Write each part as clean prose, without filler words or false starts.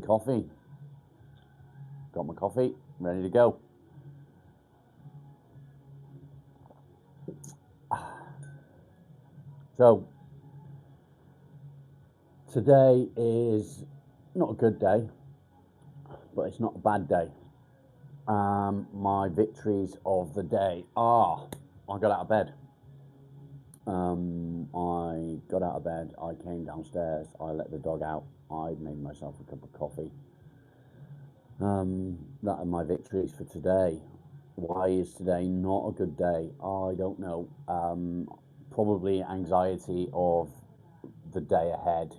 coffee. Got my coffee, ready to go. So, today is not a good day, but it's not a bad day. My victories of the day are, I got out of bed. I got out of bed, I came downstairs, I let the dog out, I made myself a cup of coffee. That are my victories for today. Why is today not a good day? I don't know. Probably anxiety of the day ahead.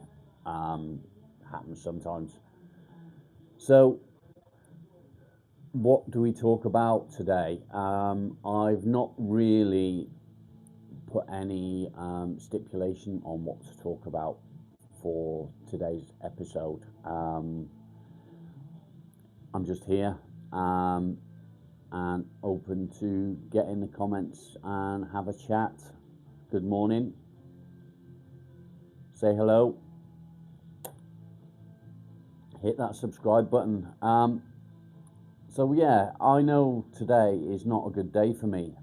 Happens sometimes. So, what do we talk about today? I've not really put any stipulation on what to talk about for today's episode. I'm just here and open to get in the comments and have a chat. Good morning. Say hello. Hit that subscribe button. So yeah, I know today is not a good day for me.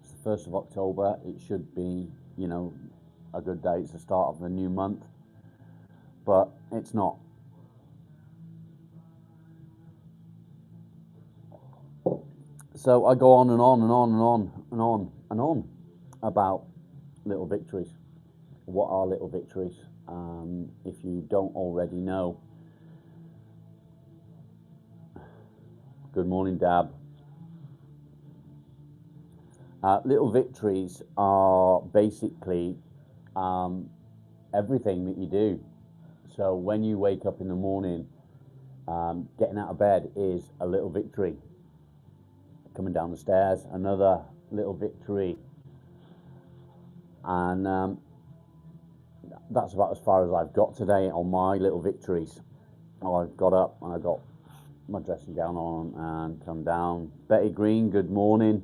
It's the 1st of October. It should be, a good day. It's the start of the new month, but it's not. So I go on and on and on and on and on and on about little victories. What are little victories? If you don't already know. Good morning, Dab. Little victories are basically everything that you do. So when you wake up in the morning, getting out of bed is a little victory. Coming down the stairs, another little victory. And that's about as far as I've got today on my little victories. I got up and I got my dressing gown on and come down. Betty Green, good morning.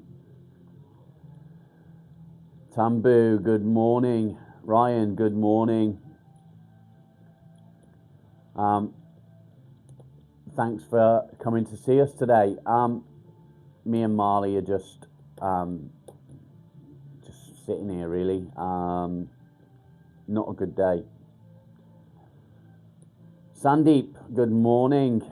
Tambu, good morning. Ryan, good morning. Thanks for coming to see us today. Me and Marley are just sitting here, really. Not a good day. Sandeep, good morning.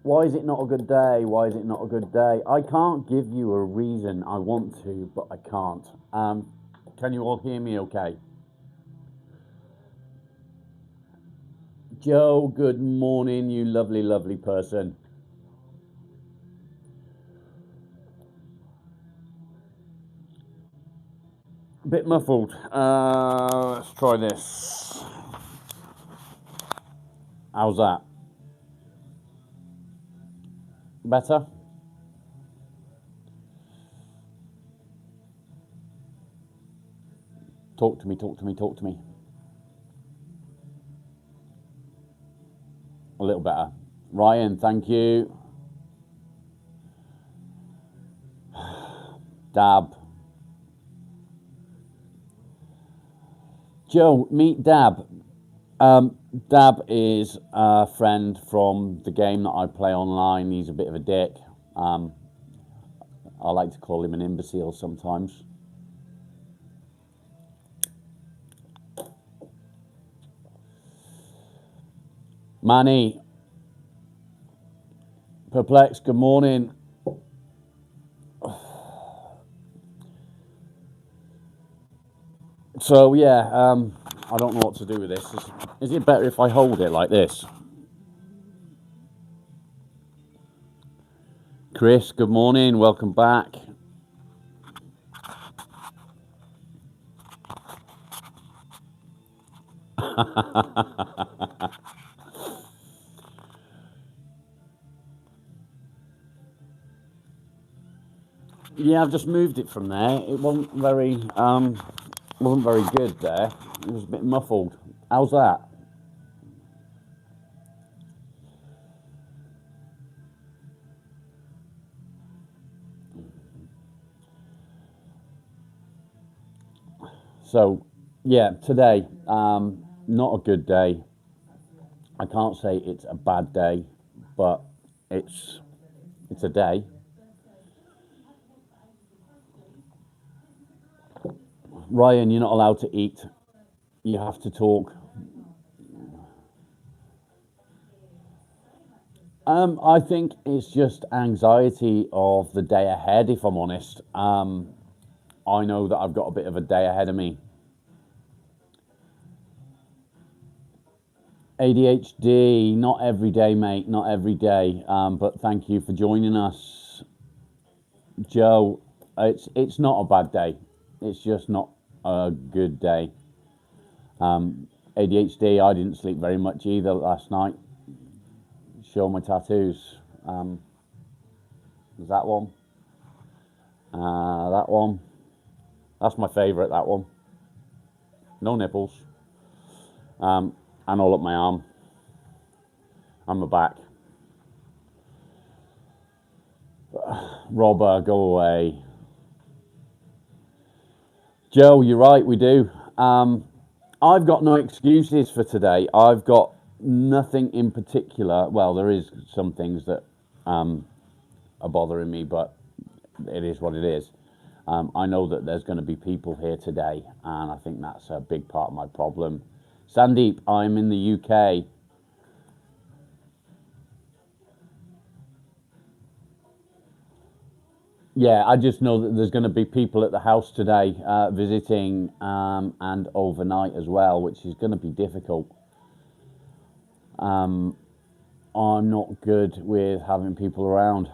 Why is it not a good day? Why is it not a good day? I can't give you a reason. I want to, but I can't. Can you all hear me okay? Joe, good morning, you lovely, lovely person. A bit muffled. Let's try this. How's that? Better? Talk to me, talk to me, talk to me. A little better. Ryan, thank you. Dab. Joe, meet Dab. Dab is a friend from the game that I play online. He's a bit of a dick. I like to call him an imbecile sometimes. Manny. Perplex, good morning. So yeah, I don't know what to do with this. Is it better if I hold it like this? Chris, good morning, welcome back. Yeah, I've just moved it from there. It wasn't very good there. It was a bit muffled. How's that? So, yeah, today, not a good day. I can't say it's a bad day, but it's a day. Ryan, you're not allowed to eat. You have to talk. I think it's just anxiety of the day ahead, if I'm honest. I know that I've got a bit of a day ahead of me. ADHD, not every day, mate, not every day. But thank you for joining us, Joe. It's not a bad day. It's just not a good day. ADHD. I didn't sleep very much either last night. Show my tattoos. There's that one. That one. That's my favourite. That one. No nipples. And all up my arm and my back. Robber, go away. Joe, you're right, we do. I've got no excuses for today. I've got nothing in particular. Well, there is some things that are bothering me, but it is what it is. I know that there's going to be people here today, and I think that's a big part of my problem. Sandeep, I'm in the UK. Yeah, I just know that there's going to be people at the house today visiting and overnight as well, which is going to be difficult. I'm not good with having people around.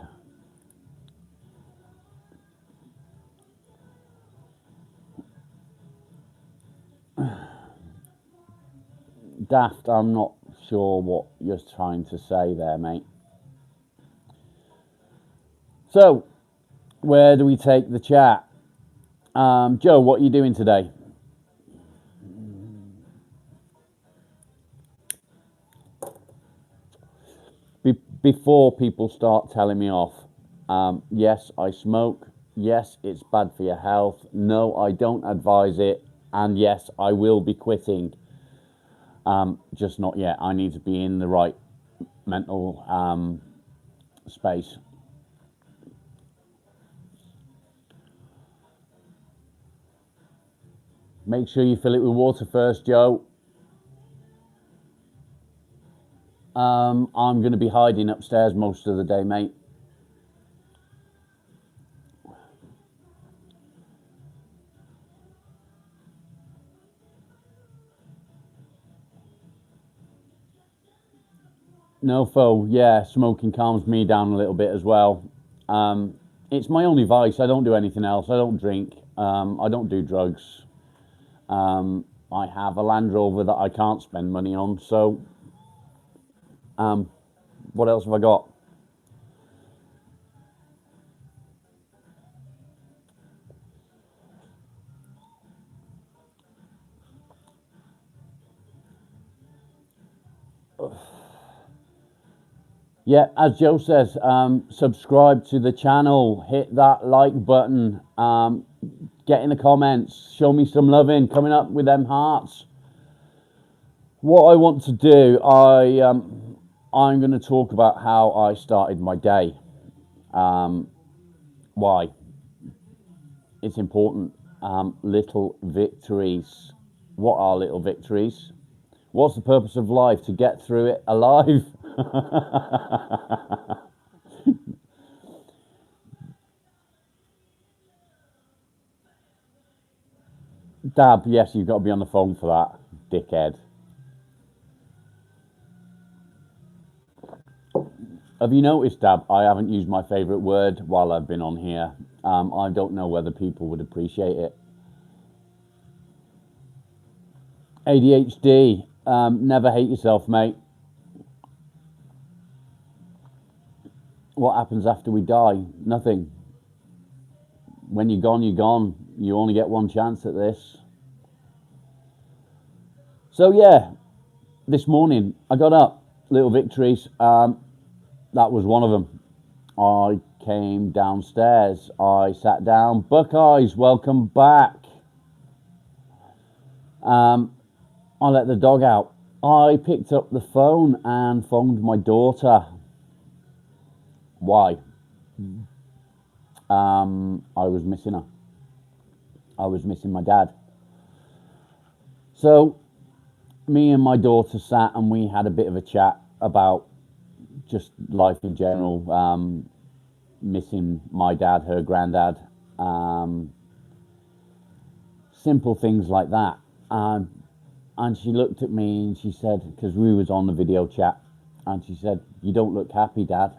Daft, I'm not sure what you're trying to say there, mate. So, where do we take the chat? Joe, what are you doing today? Before people start telling me off, yes, I smoke. Yes, it's bad for your health. No, I don't advise it. And yes, I will be quitting. Just not yet. I need to be in the right mental space. Make sure you fill it with water first, Joe. I'm going to be hiding upstairs most of the day, mate. No foe, yeah, smoking calms me down a little bit as well. It's my only vice. I don't do anything else. I don't drink. I don't do drugs. I have a Land Rover that I can't spend money on. So, what else have I got? Yeah, as Joe says, subscribe to the channel, hit that like button, get in the comments, show me some loving, coming up with them hearts. What I want to do, I'm going to talk about how I started my day. Why? It's important. Little victories. What are little victories? What's the purpose of life? To get through it alive. Dab, yes, you've got to be on the phone for that, dickhead. Have you noticed, Dab, I haven't used my favourite word while I've been on here. I don't know whether people would appreciate it. ADHD, never hate yourself, mate. What happens after we die? Nothing. When you're gone, you're gone. You only get one chance at this. So yeah, this morning I got up, little victories. That was one of them. I came downstairs. I sat down. Buckeyes, welcome back. I let the dog out. I picked up the phone and phoned my daughter. Why? I was missing her. I was missing my dad. So me and my daughter sat and we had a bit of a chat about just life in general, missing my dad, her granddad, simple things like that. And she looked at me and she said, because we was on the video chat, and she said, "You don't look happy, Dad."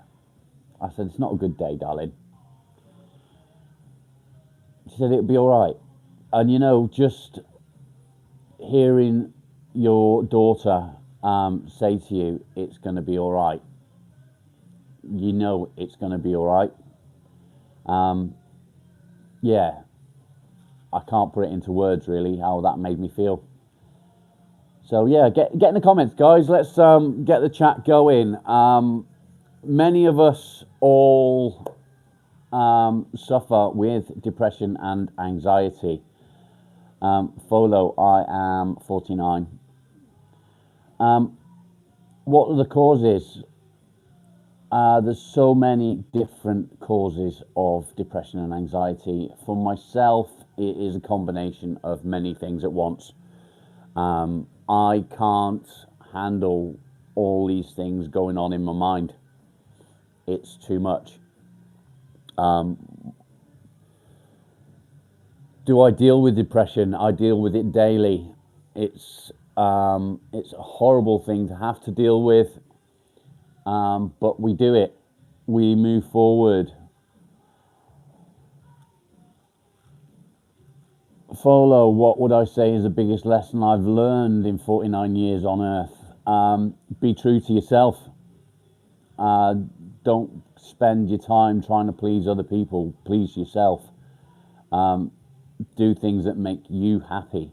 I said, "It's not a good day, darling." She said, "It'll be all right." And you know, just hearing your daughter say to you, "It's going to be all right," you know it's going to be all right. Yeah, I can't put it into words really how that made me feel. So yeah, get in the comments, guys. Let's get the chat going. Many of us all suffer with depression and anxiety. Folo, I am 49. What are the causes? There's so many different causes of depression and anxiety. For myself, it is a combination of many things at once. I can't handle all these things going on in my mind. It's too much. Do I deal with depression? I deal with it daily. It's a horrible thing to have to deal with, but we do it. We move forward. Folo, what would I say is the biggest lesson I've learned in 49 years on Earth? Be true to yourself. Don't spend your time trying to please other people. Please yourself. Do things that make you happy.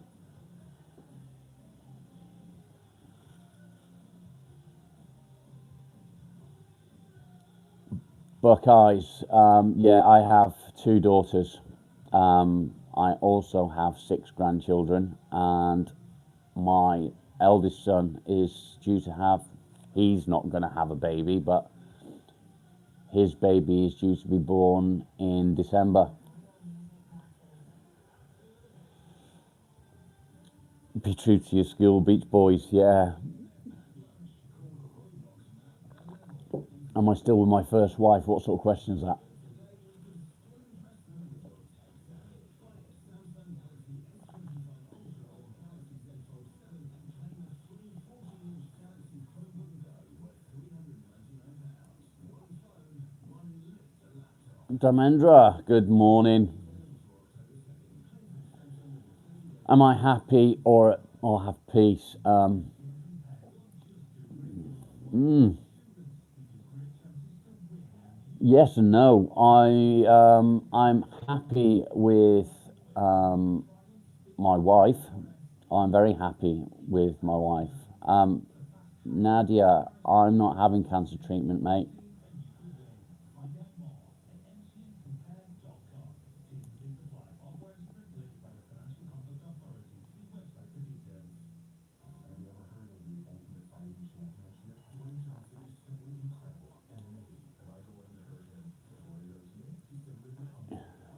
Buckeyes. Yeah, I have 2 daughters. I also have 6 grandchildren, and my eldest son is due to have, he's not going to have a baby, but his baby is due to be born in December. Be true to your school, Beach Boys, yeah. Am I still with my first wife? What sort of question is that? Damendra, good morning. Am I happy or have peace? Yes and no. I'm happy with my wife. I'm very happy with my wife. Nadia, I'm not having cancer treatment, mate.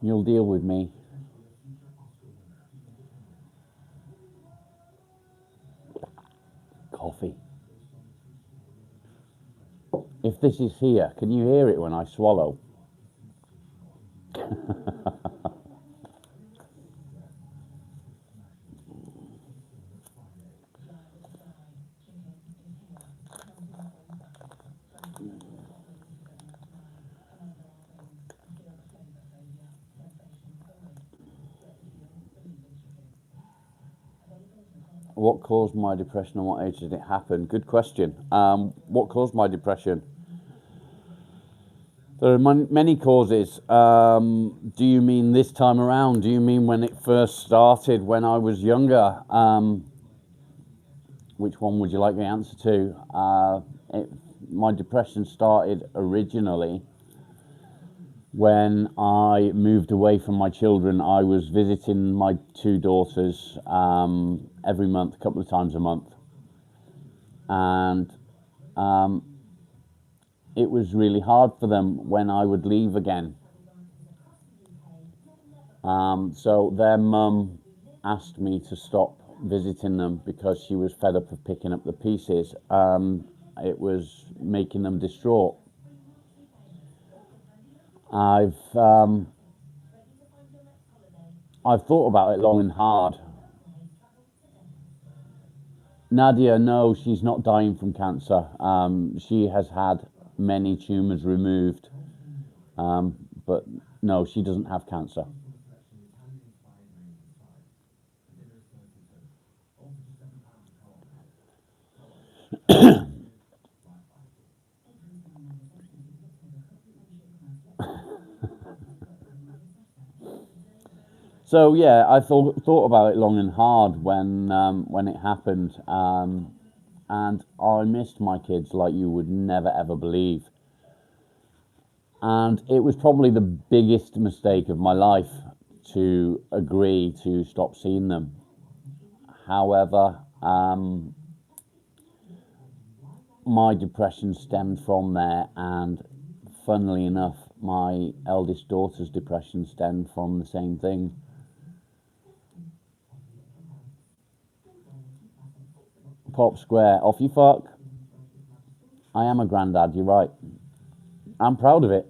You'll deal with me. Coffee. If this is here, can you hear it when I swallow? What caused my depression and what age did it happen? Good question. What caused my depression? There are many causes. Do you mean this time around? Do you mean when it first started, when I was younger? Which one would you like the answer to? My depression started originally when I moved away from my children. I was visiting my 2 daughters every month, a couple of times a month. and it was really hard for them when I would leave again. So their mum asked me to stop visiting them because she was fed up of picking up the pieces. It was making them distraught. I've I've thought about it long and hard. Nadia, no, she's not dying from cancer. She has had many tumours removed, but no, she doesn't have cancer. So yeah, I thought about it long and hard when it happened, and I missed my kids like you would never ever believe. And it was probably the biggest mistake of my life to agree to stop seeing them. However, my depression stemmed from there, and funnily enough, my eldest daughter's depression stemmed from the same thing. Pop square, off you fuck. I am a granddad, you're right. I'm proud of it.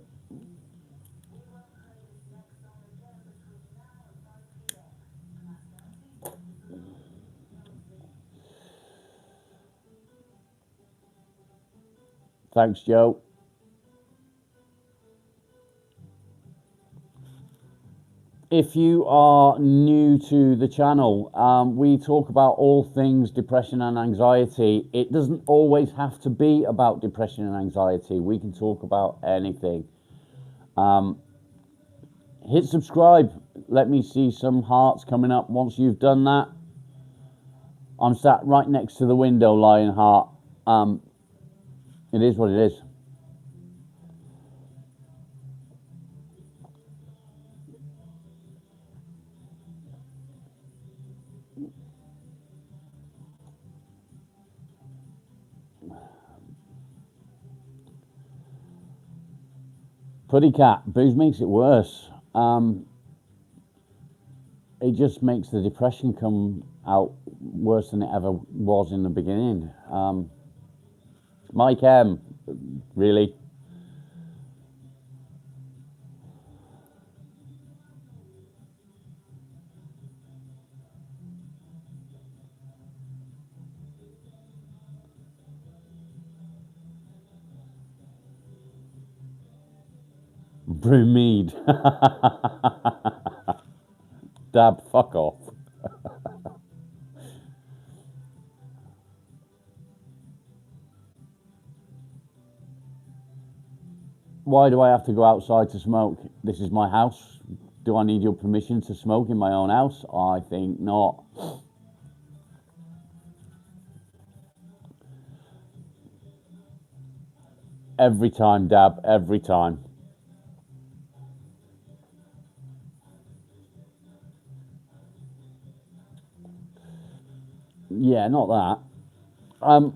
Thanks, Joe. If you are new to the channel, we talk about all things depression and anxiety. It doesn't always have to be about depression and anxiety. We can talk about anything. Hit subscribe. Let me see some hearts coming up once you've done that. I'm sat right next to the window, Lionheart. It is what it is. Putty cat, booze makes it worse. It just makes the depression come out worse than it ever was in the beginning. Mike M, really? Brew mead. Dab, fuck off. Why do I have to go outside to smoke? This is my house. Do I need your permission to smoke in my own house? I think not. Every time, Dab, every time. Yeah, not that.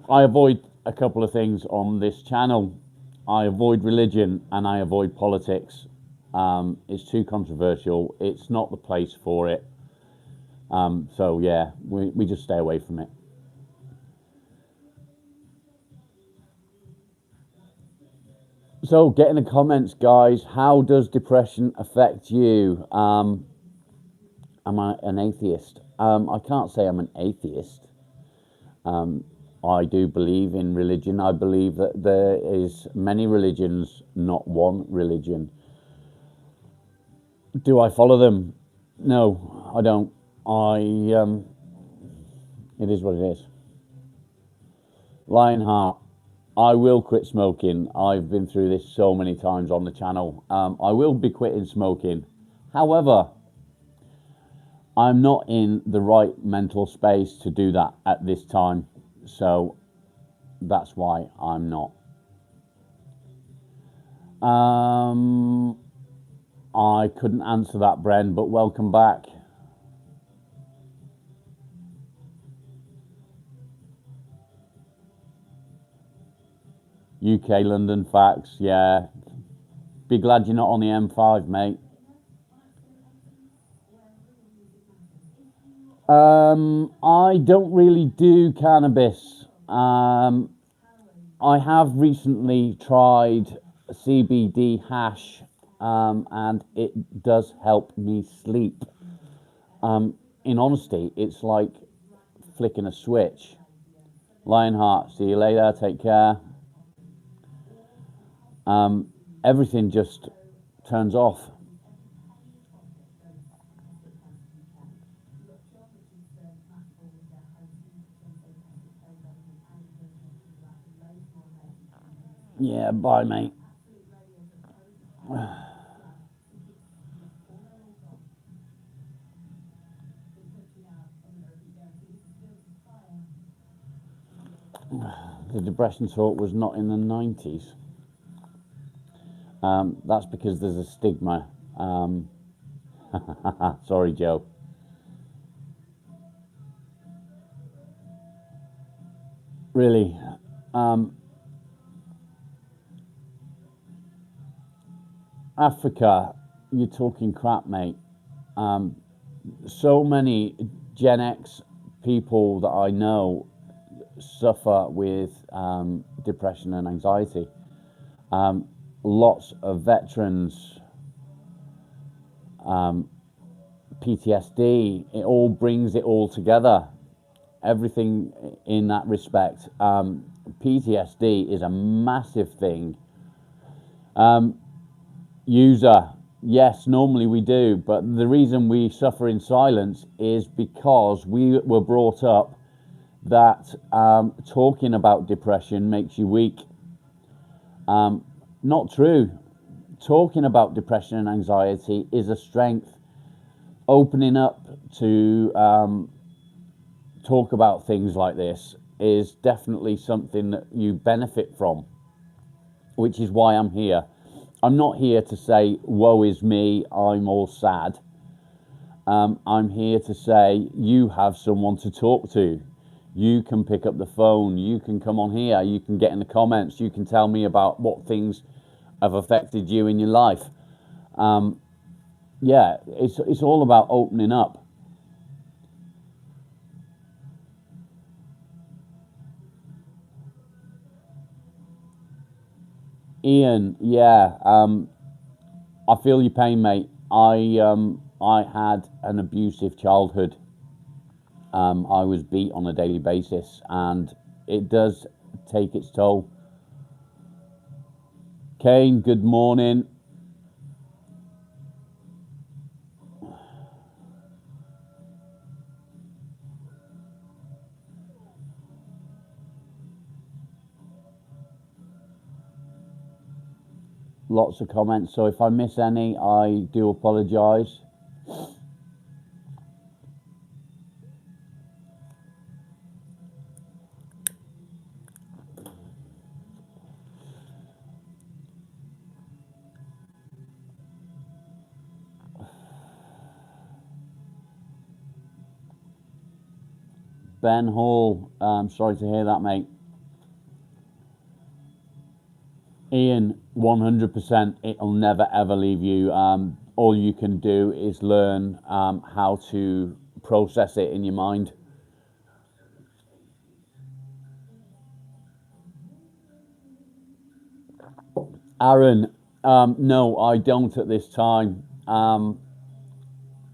I avoid a couple of things on this channel. I avoid religion and I avoid politics. It's too controversial. It's not the place for it. So yeah, we just stay away from it. So get in the comments, guys. How does depression affect you? Am I an atheist? I can't say I'm an atheist. I do believe in religion. I believe that there is many religions, not one religion. Do I follow them? No, I don't. It is what it is. Lionheart, I will quit smoking. I've been through this so many times on the channel. I will be quitting smoking. However, I'm not in the right mental space to do that at this time. So that's why I'm not. I couldn't answer that, Bren, but welcome back. UK London facts, yeah. Be glad you're not on the M5, mate. I don't really do cannabis. I have recently tried CBD hash, and it does help me sleep. In honesty, it's like flicking a switch. Lionheart, see you later, take care. Everything just turns off. Yeah, bye, mate. The depression talk was not in the 90s. That's because there's a stigma. Sorry, Joe. Really. Africa, you're talking crap, mate. So many Gen X people that I know suffer with depression and anxiety. Lots of veterans, PTSD, it all brings it all together. Everything in that respect. PTSD is a massive thing. User, yes, normally we do, but the reason we suffer in silence is because we were brought up that talking about depression makes you weak. Not true. Talking about depression and anxiety is a strength. Opening up to talk about things like this is definitely something that you benefit from, which is why I'm here. I'm not here to say, woe is me, I'm all sad. I'm here to say, you have someone to talk to. You can pick up the phone, you can come on here, you can get in the comments, you can tell me about what things have affected you in your life. Yeah, it's all about opening up. Ian, yeah, I feel your pain, mate. I had an abusive childhood. I was beat on a daily basis, and it does take its toll. Kane, good morning. Lots of comments, so if I miss any, I do apologise. Ben Hall, sorry to hear that, mate. Ian, 100%, it'll never ever leave you. All you can do is learn how to process it in your mind. Aaron, no, I don't at this time.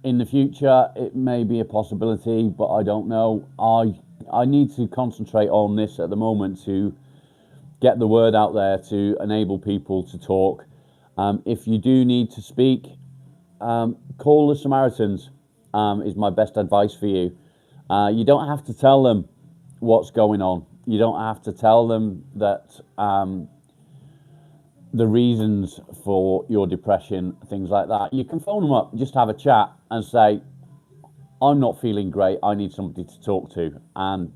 In the future, it may be a possibility, but I don't know. I need to concentrate on this at the moment to get the word out there to enable people to talk. If you do need to speak, call the Samaritans, is my best advice for you. You don't have to tell them what's going on. You don't have to tell them that the reasons for your depression, things like that. You can phone them up, just have a chat and say, I'm not feeling great, I need somebody to talk to. And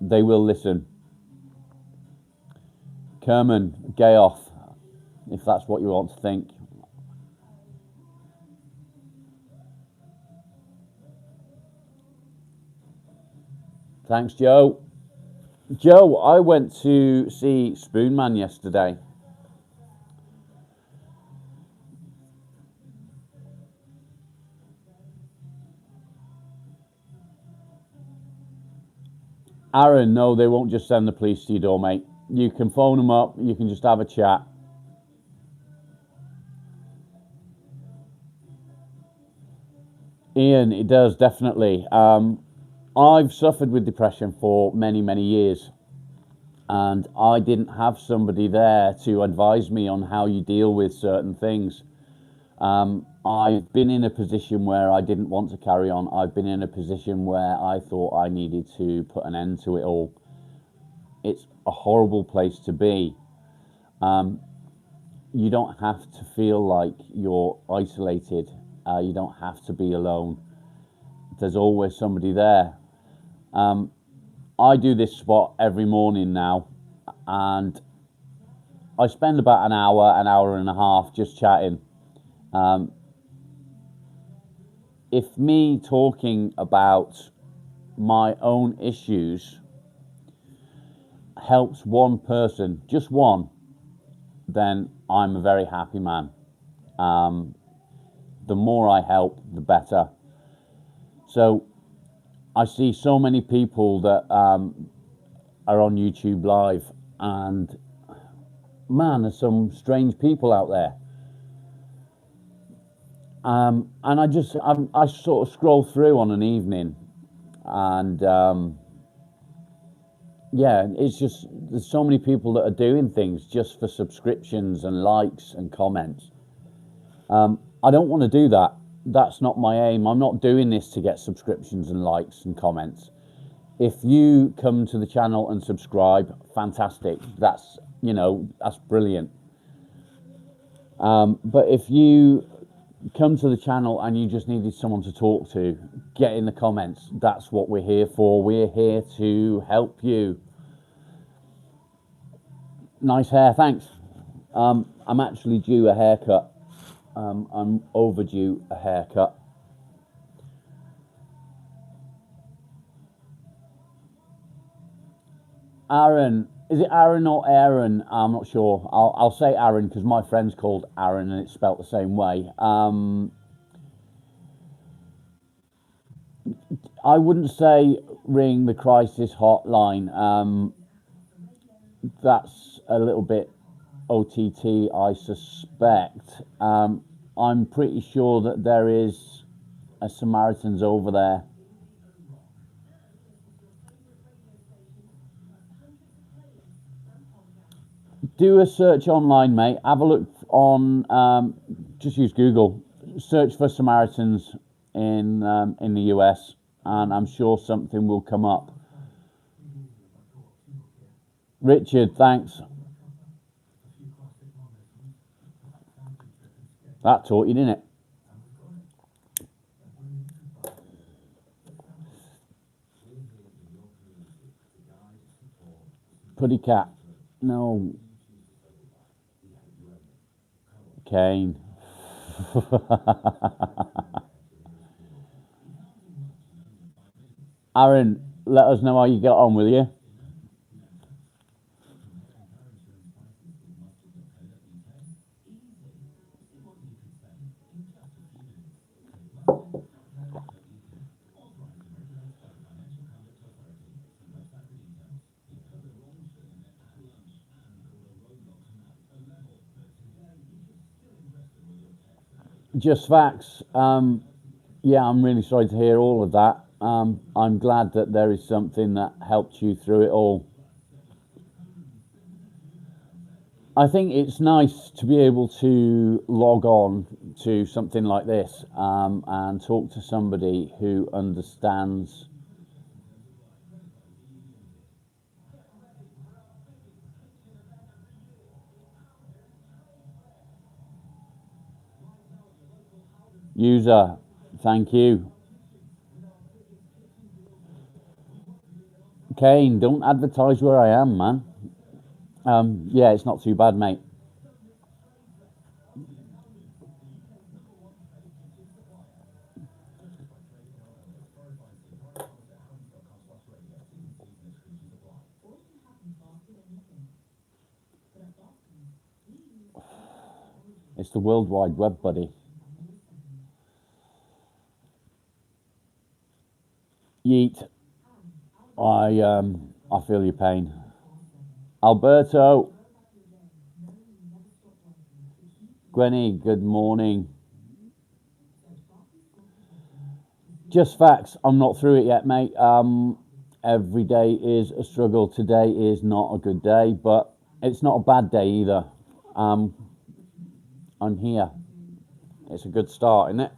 they will listen. Kerman, gay off, if that's what you want to think. Thanks, Joe. Joe, I went to see Spoonman yesterday. Aaron, no, they won't just send the police to your door, mate. You can phone them up, you can just have a chat. Ian, it does, definitely. I've suffered with depression for many, many years, and I didn't have somebody there to advise me on how you deal with certain things. I've been in a position where I didn't want to carry on. I've been in a position where I thought I needed to put an end to it all. It's a horrible place to be. You don't have to feel like you're isolated. You don't have to be alone. There's always somebody there. I do this spot every morning now, and I spend about an hour and a half just chatting. If me talking about my own issues helps one person, just one, then I'm a very happy man. The more I help, the better. So I see so many people that are on YouTube Live, and man, there's some strange people out there. And I sort of scroll through on an evening, and yeah, it's just there's so many people that are doing things just for subscriptions and likes and comments. I don't want to do that. That's not my aim. I'm not doing this to get subscriptions and likes and comments. If you come to the channel and subscribe, fantastic. That's brilliant. But if you come to the channel and you just needed someone to talk to, get in the comments. That's what we're here for. We're here to help you. Nice hair, thanks. I'm actually due a haircut. I'm overdue a haircut. Aaron, is it Aaron or Aaron? I'm not sure. I'll say Aaron because my friend's called Aaron and it's spelt the same way. I wouldn't say ring the crisis hotline. That's a little bit OTT, I suspect. I'm pretty sure that there is a Samaritans over there. Do a search online, mate. Have a look on. Just use Google. Search for Samaritans in the US, and I'm sure something will come up. Richard, thanks. That taught you, didn't it? Putty cat. No. Kane. Aaron, let us know how you get on, will you? Just facts. Yeah, I'm really sorry to hear all of that. I'm glad that there is something that helped you through it all. I think it's nice to be able to log on to something like this and talk to somebody who understands. User, thank you. Kane, don't advertise where I am, man. Yeah, it's not too bad, mate. It's the World Wide Web, buddy. Yeet. I feel your pain. Alberto, Gwenny, good morning. Just facts. I'm not through it yet, mate. Every day is a struggle. Today is not a good day, but it's not a bad day either. I'm here. It's a good start, isn't it?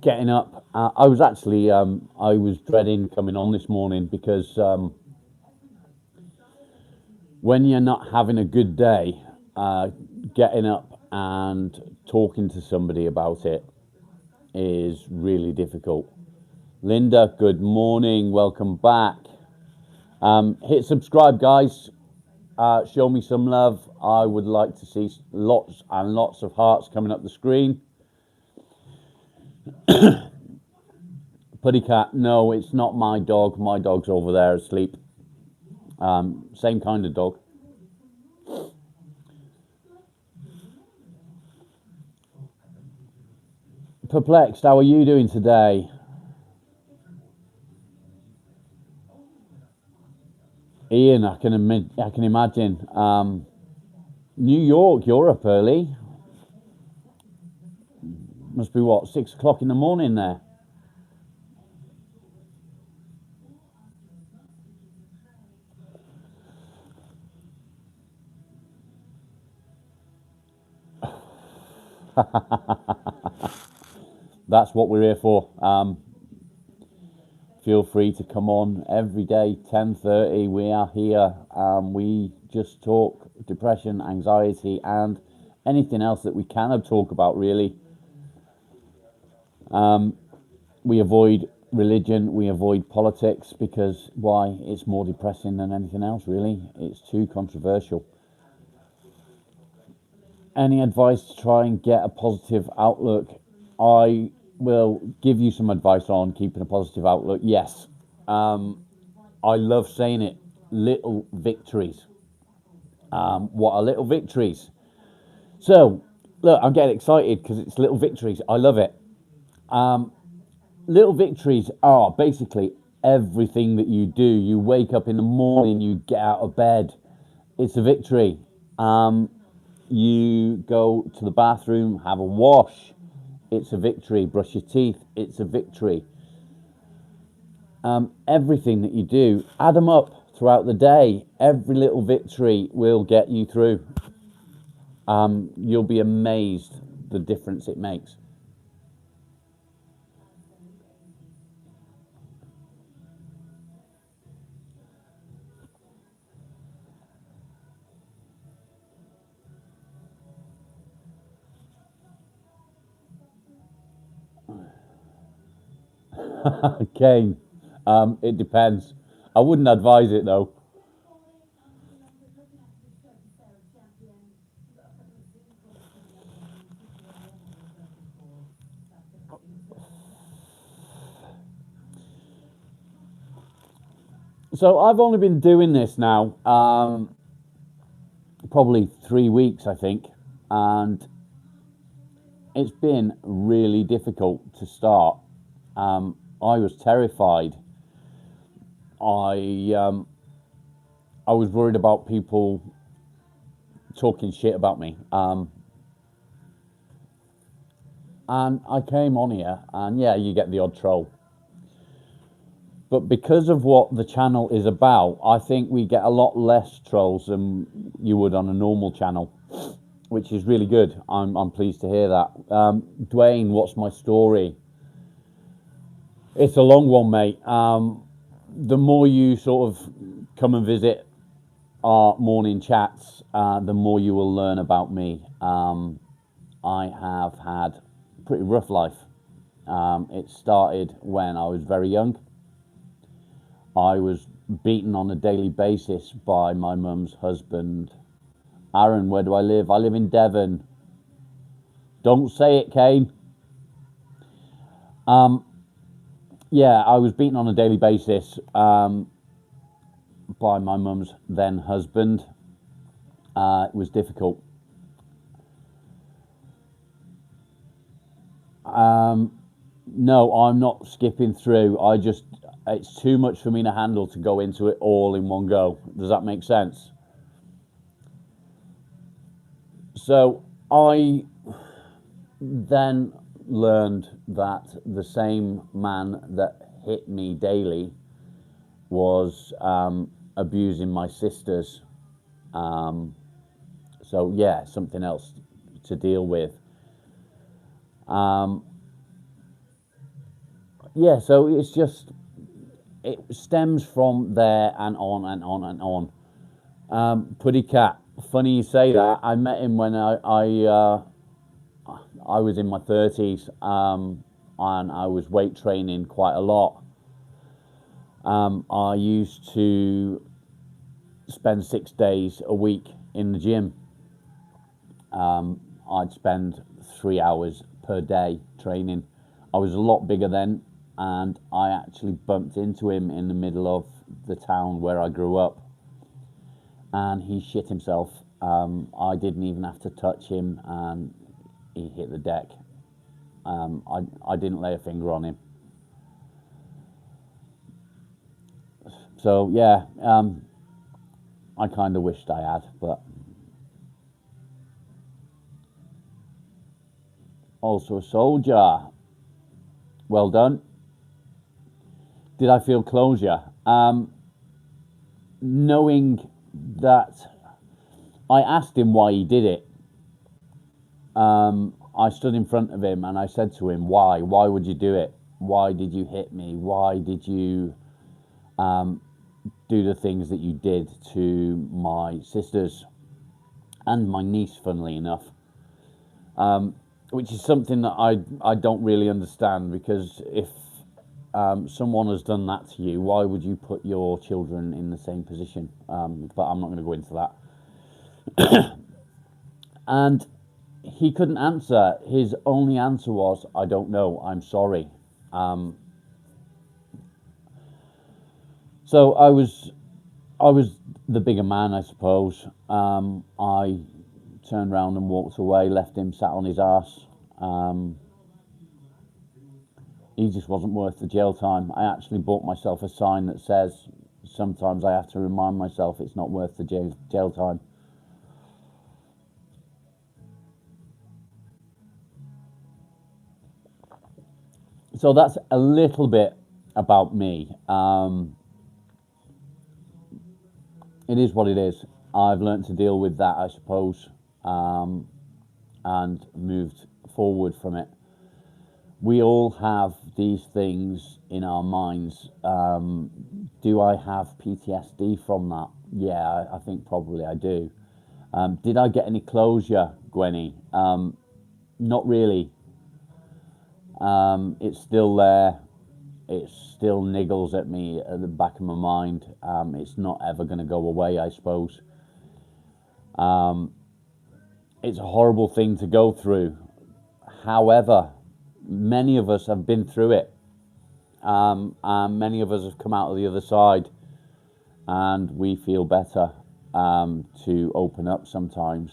Getting up. I was actually, I was dreading coming on this morning because when you're not having a good day, getting up and talking to somebody about it is really difficult. Linda, good morning. Welcome back. Hit subscribe, guys. Show me some love. I would like to see lots and lots of hearts coming up the screen. Putty cat, no, it's not my dog. My dog's over there asleep. Same kind of dog. Perplexed, how are you doing today? Ian, I can imagine. New York, you're up early. Must be what, 6 o'clock in the morning there. That's what we're here for. Feel free to come on every day, 10:30. We are here. We just talk depression, anxiety, and anything else that we can talk about, really. We avoid religion, we avoid politics, because why? It's more depressing than anything else, really. It's too controversial. Any advice to try and get a positive outlook? I will give you some advice on keeping a positive outlook. Yes. I love saying it. Little victories. What are little victories? So, look, I'm getting excited because it's little victories. I love it. Little victories are basically everything that you do. You wake up in the morning, you get out of bed. It's a victory. You go to the bathroom, have a wash. It's a victory. Brush your teeth. It's a victory. Everything that you do, add them up throughout the day. Every little victory will get you through. You'll be amazed the difference it makes. Kane, it depends. I wouldn't advise it though. So I've only been doing this now, probably 3 weeks, I think, and it's been really difficult to start. I was terrified. I was worried about people talking shit about me. And I came on here, and yeah, you get the odd troll. But because of what the channel is about, I think we get a lot less trolls than you would on a normal channel, which is really good. I'm pleased to hear that. Dwayne, what's my story? It's a long one, mate. The more you sort of come and visit our morning chats, the more you will learn about me. I have had a pretty rough life. It started when I was very young. I was beaten on a daily basis by my mum's husband. Aaron, where do I live? I live in Devon. Don't say it, Kane. Yeah, I was beaten on a daily basis by my mum's then husband. It was difficult. No, I'm not skipping through. It's too much for me to handle to go into it all in one go. Does that make sense? So I then learned that the same man that hit me daily was abusing my sisters. Um, so yeah, something else to deal with. Um, yeah, so it stems from there and on and on and on. Putty Cat, funny you say that. I met him when I was in my 30s, and I was weight training quite a lot. I used to spend 6 days a week in the gym. I'd spend 3 hours per day training. I was a lot bigger then, and I actually bumped into him in the middle of the town where I grew up, and he shit himself. I didn't even have to touch him, and he hit the deck. I didn't lay a finger on him. So yeah, I kind of wished I had, but also a soldier. Well done. Did I feel closure? Knowing that I asked him why he did it. I stood in front of him and I said to him, "Why? Why would you do it? Why did you hit me? Why did you do the things that you did to my sisters and my niece, funnily enough?" Which is something that I don't really understand, because if someone has done that to you, why would you put your children in the same position? But I'm not going to go into that. And he couldn't answer. His only answer was, "I don't know. I'm sorry." So I was the bigger man, I suppose. I turned around and walked away, left him sat on his ass. He just wasn't worth the jail time. I actually bought myself a sign that says, sometimes I have to remind myself it's not worth the jail time. So that's a little bit about me. It is what it is. I've learned to deal with that, I suppose, and moved forward from it. We all have these things in our minds. Do I have PTSD from that? Yeah, I think probably I do. Did I get any closure, Gwenny? Not really. It's still there. It still niggles at me at the back of my mind. It's not ever going to go away, I suppose. It's a horrible thing to go through. However, many of us have been through it. And many of us have come out of the other side, and we feel better to open up sometimes,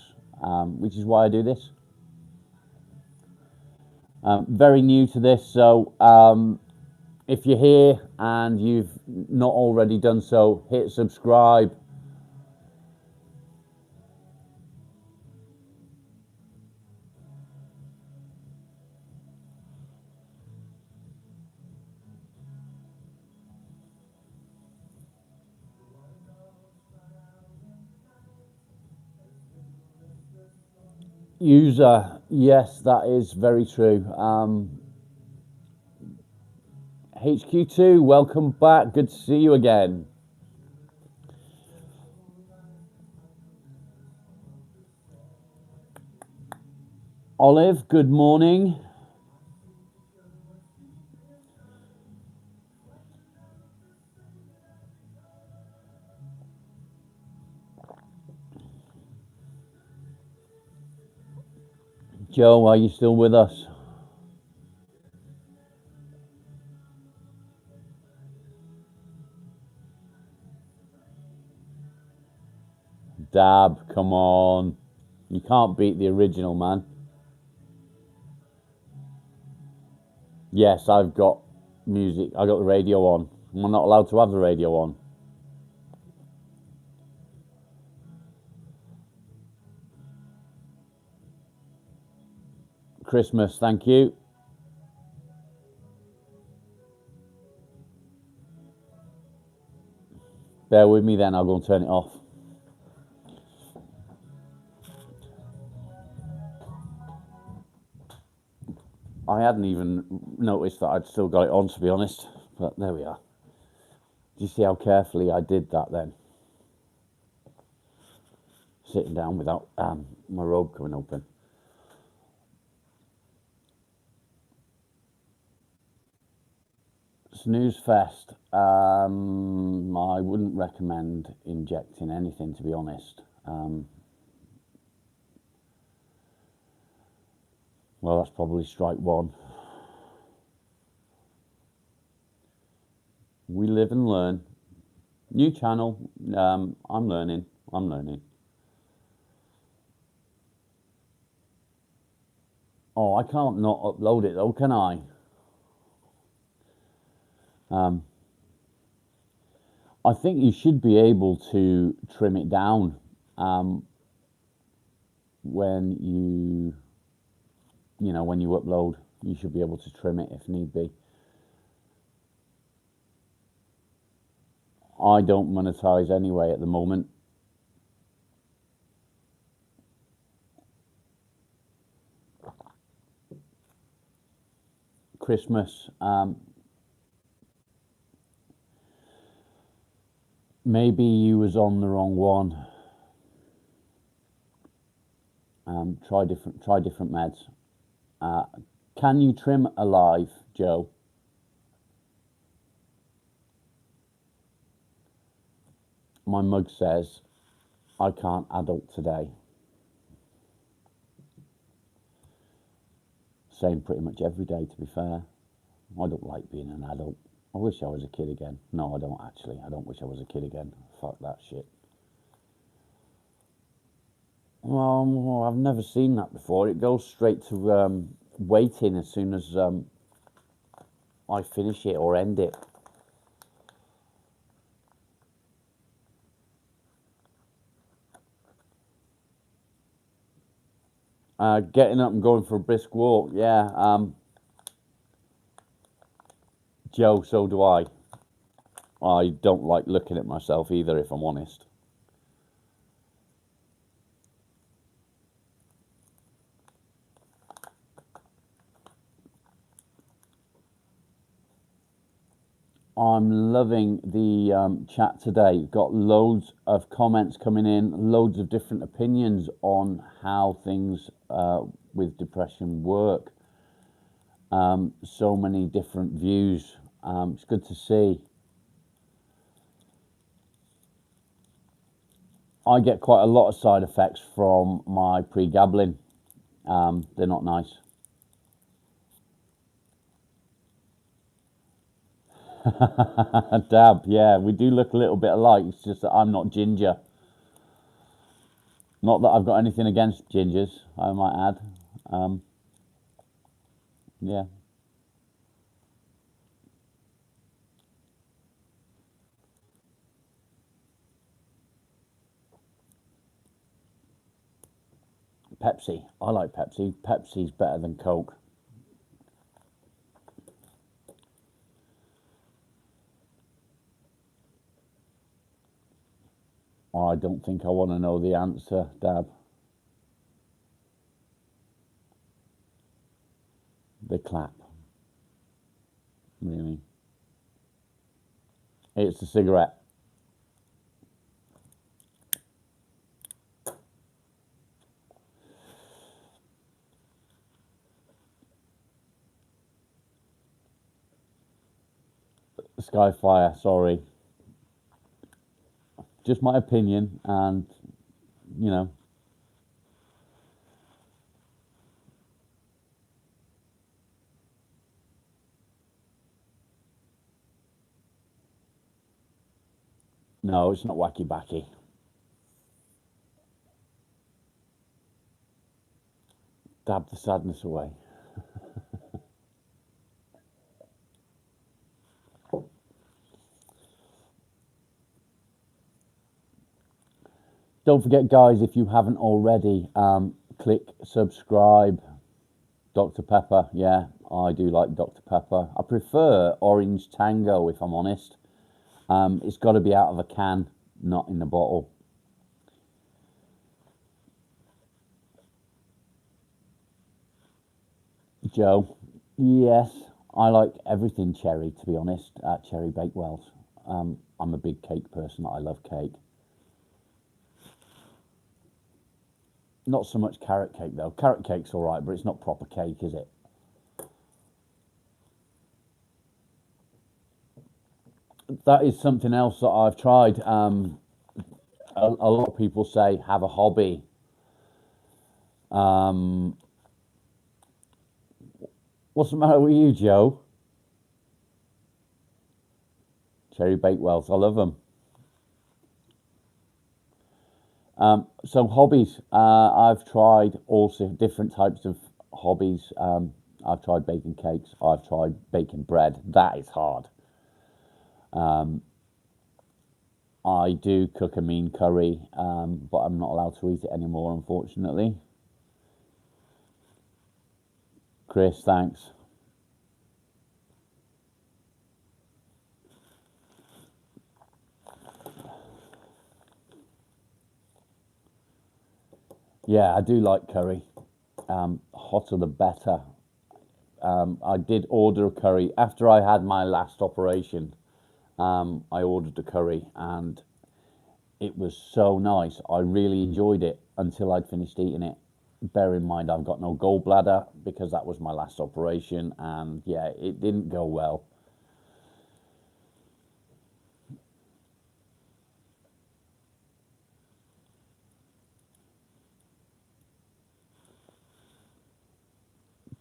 which is why I do this. Very new to this, so if you're here and you've not already done so, hit subscribe. User, yes, that is very true. HQ2, welcome back. Good to see you again. Olive, good morning. Joe, are you still with us? Dab, come on. You can't beat the original, man. Yes, I've got music. I got the radio on. I'm not allowed to have the radio on. Christmas, thank you. Bear with me then, I'll go and turn it off. I hadn't even noticed that I'd still got it on, to be honest. But there we are. Do you see how carefully I did that then? Sitting down without my robe coming open. Snooze fest. I wouldn't recommend injecting anything, to be honest. Well, that's probably strike one. We live and learn. New channel. I'm learning. I'm learning. Oh, I can't not upload it though, can I? I think you should be able to trim it down when when you upload. You should be able to trim it if need be. I don't monetize anyway at the moment. Christmas. Maybe you was on the wrong one. Try different meds. Can you trim alive, Joe? My mug says, I can't adult today. Same pretty much every day, to be fair. I don't like being an adult. I wish I was a kid again. No, I don't actually. I don't wish I was a kid again. Fuck that shit. Well, I've never seen that before. It goes straight to waiting as soon as I finish it or end it. Getting up and going for a brisk walk, yeah. Joe, so do I. I don't like looking at myself either, if I'm honest. I'm loving the chat today. Got loads of comments coming in, loads of different opinions on how things with depression work. So many different views. It's good to see. I get quite a lot of side effects from my pregabalin. They're not nice. Dab, yeah, we do look a little bit alike. It's just that I'm not ginger. Not that I've got anything against gingers, I might add. Yeah. Pepsi. I like Pepsi. Pepsi's better than Coke. I don't think I want to know the answer, Dab. The clap. Really. It's a cigarette. Skyfire, sorry. Just my opinion, and, you know. No, it's not wacky backy. Dab the sadness away. Don't forget, guys, if you haven't already, click subscribe. Dr. Pepper, yeah, I do like Dr. Pepper. I prefer Orange Tango, if I'm honest. It's got to be out of a can, not in the bottle. Joe, yes, I like everything cherry, to be honest. Cherry Bakewells. I'm a big cake person. I love cake. Not so much carrot cake, though. Carrot cake's all right, but it's not proper cake, is it? That is something else that I've tried. A lot of people say have a hobby. Um, what's the matter with you, Joe? Cherry Bakewells, I love them. So hobbies, I've tried also different types of hobbies. I've tried baking cakes. I've tried baking bread. That is hard. I do cook a mean curry, but I'm not allowed to eat it anymore, unfortunately. Chris, thanks. Yeah, I do like curry. Hotter the better. I did order a curry after I had my last operation. I ordered a curry and it was so nice. I really enjoyed it until I'd finished eating it. Bear in mind, I've got no gallbladder because that was my last operation, and yeah, it didn't go well.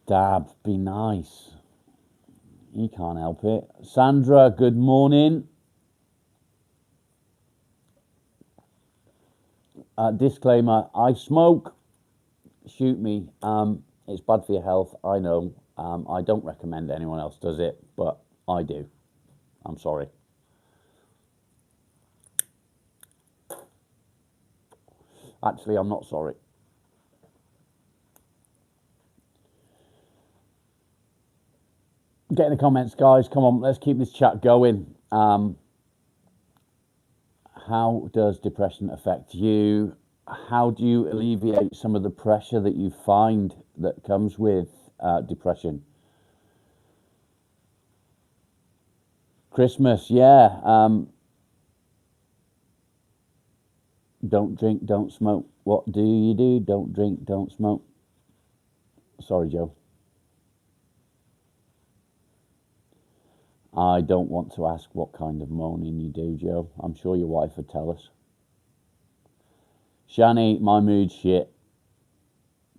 Dab, be nice. You can't help it. Sandra, good morning. Disclaimer: I smoke. Shoot me. It's bad for your health. I know. I don't recommend anyone else does it, but I do. I'm sorry. Actually, I'm not sorry. Get in the comments, guys. Come on, let's keep this chat going. How does depression affect you? How do you alleviate some of the pressure that you find that comes with depression? Christmas, yeah. Don't drink, don't smoke. What do you do? Don't drink, don't smoke. Sorry, Joe. I don't want to ask what kind of moaning you do, Joe. I'm sure your wife would tell us. Shani, my mood's shit,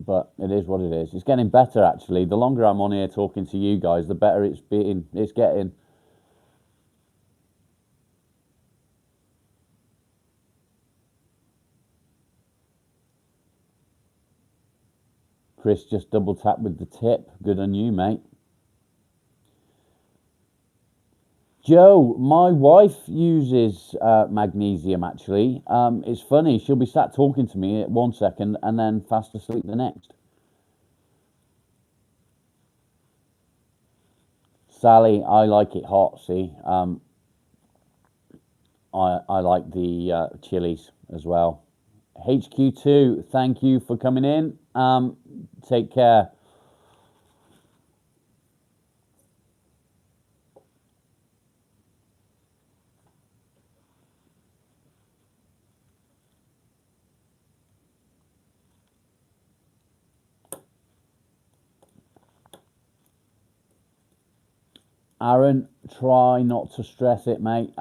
but it is what it is. It's getting better, actually. The longer I'm on here talking to you guys, the better it's been. It's getting. Chris just double tapped with the tip. Good on you, mate. Joe, my wife uses magnesium actually. It's funny, she'll be sat talking to me at 1 second and then fast asleep the next. Sally, I like it hot, see. I like the chilies as well. HQ2, thank you for coming in. Take care. Aaron, try not to stress it, mate.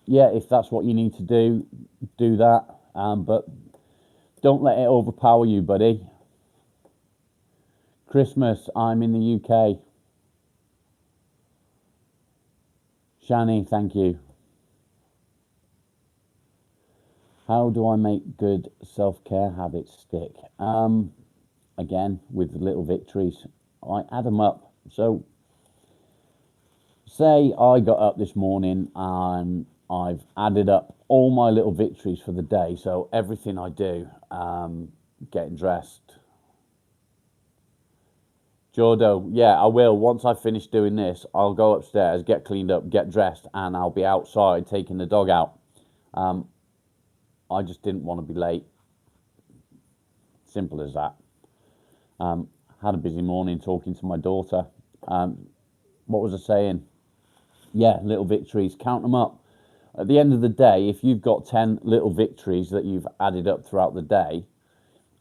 Yeah, if that's what you need to do that. But don't let it overpower you, buddy. Christmas, I'm in the UK. Shani, thank you. How do I make good self-care habits stick? Again, with little victories. I add them up. So, say I got up this morning and I've added up all my little victories for the day. So everything I do, getting dressed. Jordo, yeah, I will. Once I finish doing this, I'll go upstairs, get cleaned up, get dressed, and I'll be outside taking the dog out. I just didn't want to be late. Simple as that. Had a busy morning talking to my daughter. What was I saying? Yeah, little victories. Count them up. At the end of the day, if you've got 10 little victories that you've added up throughout the day,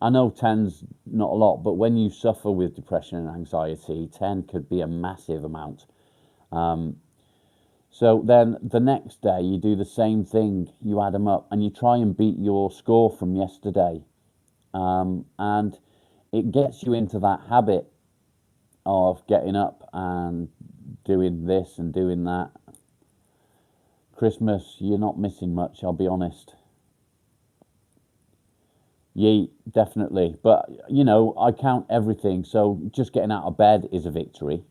I know 10's not a lot, but when you suffer with depression and anxiety, 10 could be a massive amount. So then the next day, you do the same thing, you add them up, and you try and beat your score from yesterday. And it gets you into that habit of getting up and doing this and doing that. Christmas, you're not missing much, I'll be honest. Yeah, definitely. But, you know, I count everything. So just getting out of bed is a victory.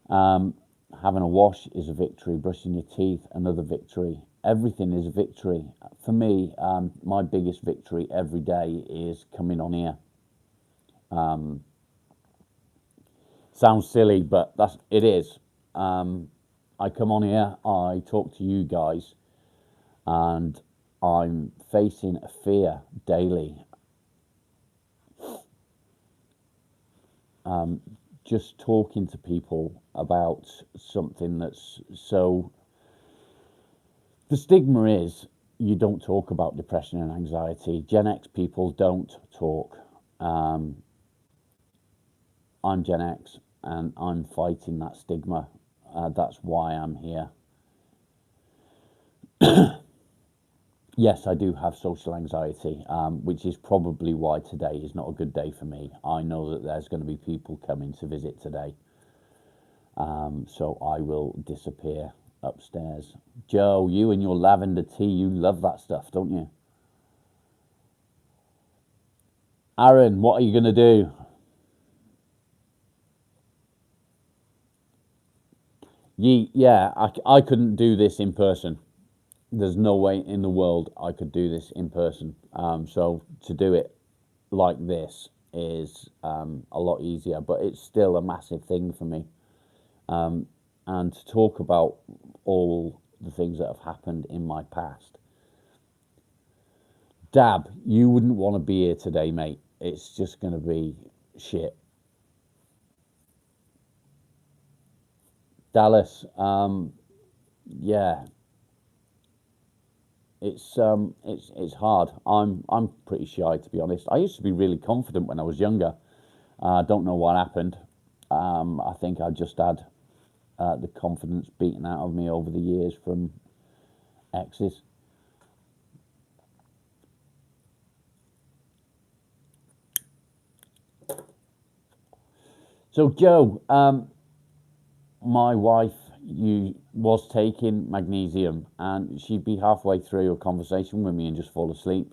Having a wash is a victory. Brushing your teeth, another victory. Everything is a victory. For me, my biggest victory every day is coming on here. Sounds silly, but it is. I come on here, I talk to you guys, and I'm facing a fear daily. Just talking to people about something that's so... The stigma is you don't talk about depression and anxiety. Gen X people don't talk. I'm Gen X and I'm fighting that stigma. That's why I'm here. Yes, I do have social anxiety, which is probably why today is not a good day for me. I know that there's going to be people coming to visit today. So I will disappear upstairs. Joe, you and your lavender tea, you love that stuff, don't you? Aaron, what are you going to do? Yeah, I couldn't do this in person. There's no way in the world I could do this in person. So to do it like this is a lot easier, but it's still a massive thing for me. And to talk about all the things that have happened in my past. Dab, you wouldn't want to be here today, mate. It's just going to be shit. Dallas, yeah, it's hard. I'm pretty shy, to be honest. I used to be really confident when I was younger. I don't know what happened. I think I just had the confidence beaten out of me over the years from exes. So Joe, my wife was taking magnesium, and she'd be halfway through a conversation with me and just fall asleep.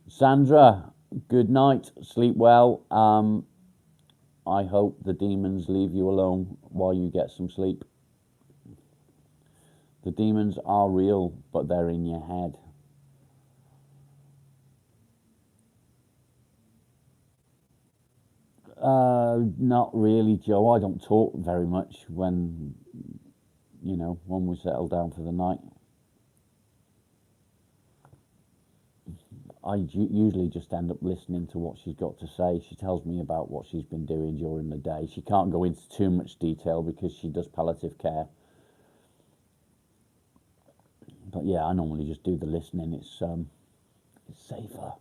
Sandra, good night, sleep well. I hope the demons leave you alone while you get some sleep. The demons are real, but they're in your head. Not really, Joe. I don't talk very much when we settle down for the night. I usually just end up listening to what she's got to say. She tells me about what she's been doing during the day. She can't go into too much detail because she does palliative care. But yeah, I normally just do the listening. It's safer.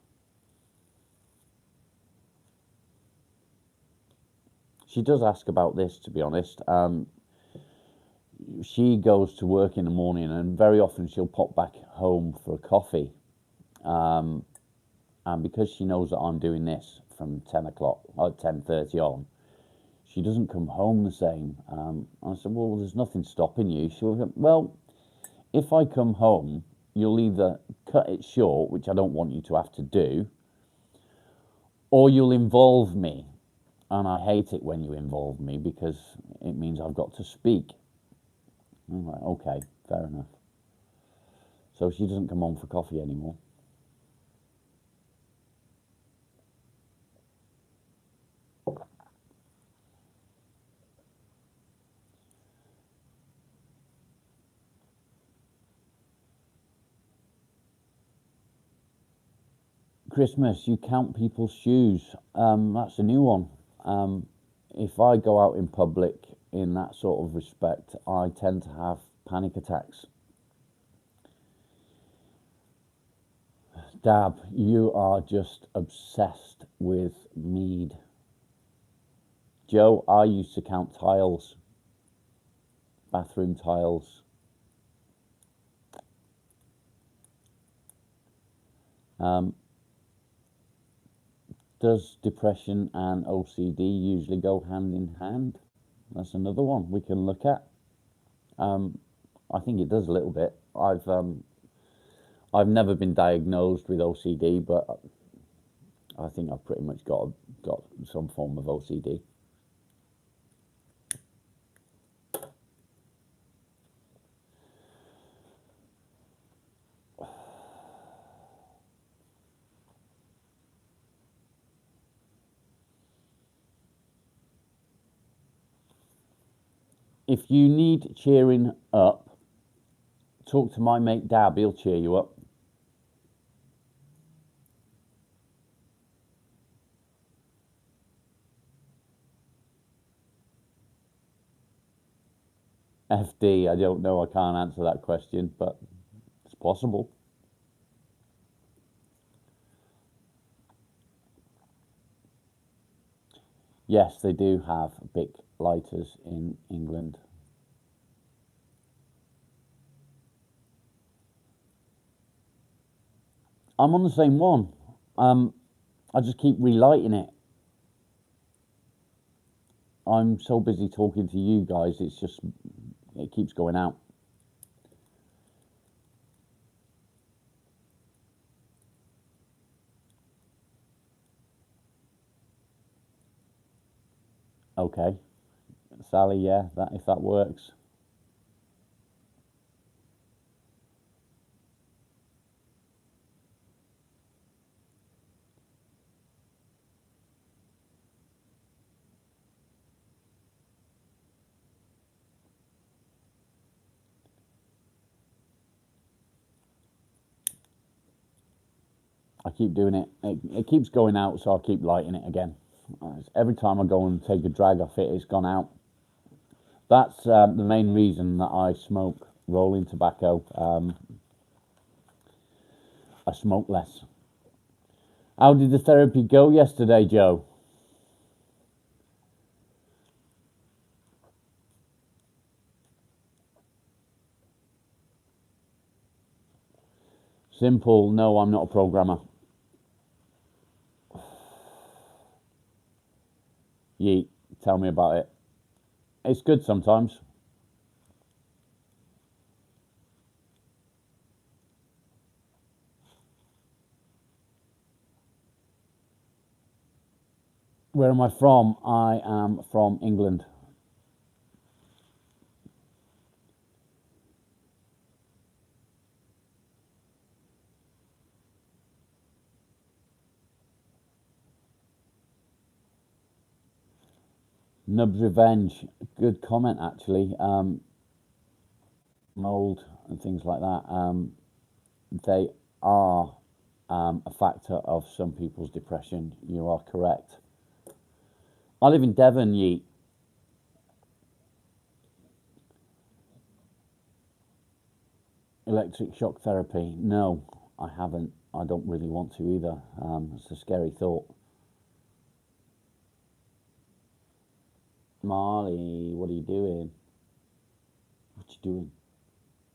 She does ask about this, to be honest. She goes to work in the morning, and very often she'll pop back home for a coffee. And because she knows that I'm doing this from 10 o'clock or 10:30 on, she doesn't come home the same. I said, well, there's nothing stopping you. She was, well, if I come home, you'll either cut it short, which I don't want you to have to do, or you'll involve me. And I hate it when you involve me because it means I've got to speak. I'm like, okay, fair enough. So she doesn't come home for coffee anymore. Christmas, you count people's shoes. That's a new one. If I go out in public in that sort of respect, I tend to have panic attacks. Dab, you are just obsessed with mead. Joe, I used to count tiles, bathroom tiles. Does depression and OCD usually go hand in hand? That's another one we can look at. I think it does a little bit. I've never been diagnosed with OCD, but I think I've pretty much got some form of OCD. If you need cheering up, talk to my mate Dab. He'll cheer you up. FD, I don't know. I can't answer that question, but it's possible. Yes, they do have big lighters in England. I'm on the same one. I just keep relighting it. I'm so busy talking to you guys, it keeps going out. Okay, Sally, yeah, that if that works. I keep doing it. It keeps going out, so I keep lighting it again. Every time I go and take a drag off it, it's gone out. That's the main reason that I smoke rolling tobacco. I smoke less. How did the therapy go yesterday, Joe? Simple. No, I'm not a programmer. Yeet. Tell me about it. It's good sometimes. Where am I from? I am from England. Nub's Revenge. Good comment, actually. Mold and things like that. They are a factor of some people's depression. You are correct. I live in Devon, Yeet. Electric shock therapy. No, I haven't. I don't really want to either. It's a scary thought. Marley, what are you doing? What you doing?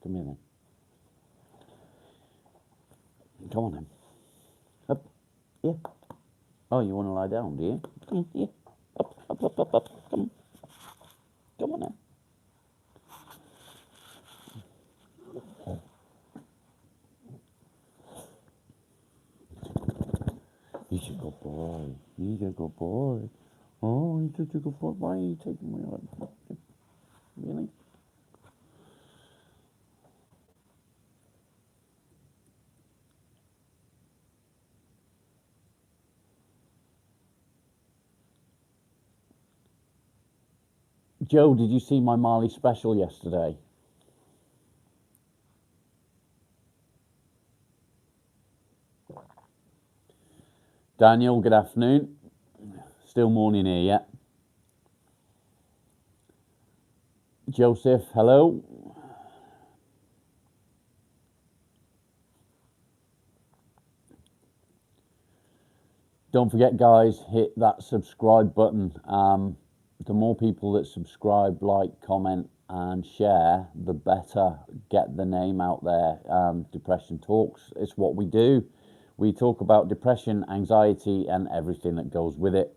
Come here then. Come on then. Up. Yeah. Oh, you want to lie down, do you? Yeah. Up, up, up, up, up. Come on. Come on then. You should go boy. You should go boy. Oh, you're such a good boy. Why are you taking me out? Really? Joe, did you see my Marley special yesterday? Daniel, good afternoon. Still morning here, yeah? Joseph, hello. Don't forget, guys, hit that subscribe button. The more people that subscribe, like, comment, and share, the better. Get the name out there. Depression Talks, it's what we do. We talk about depression, anxiety, and everything that goes with it.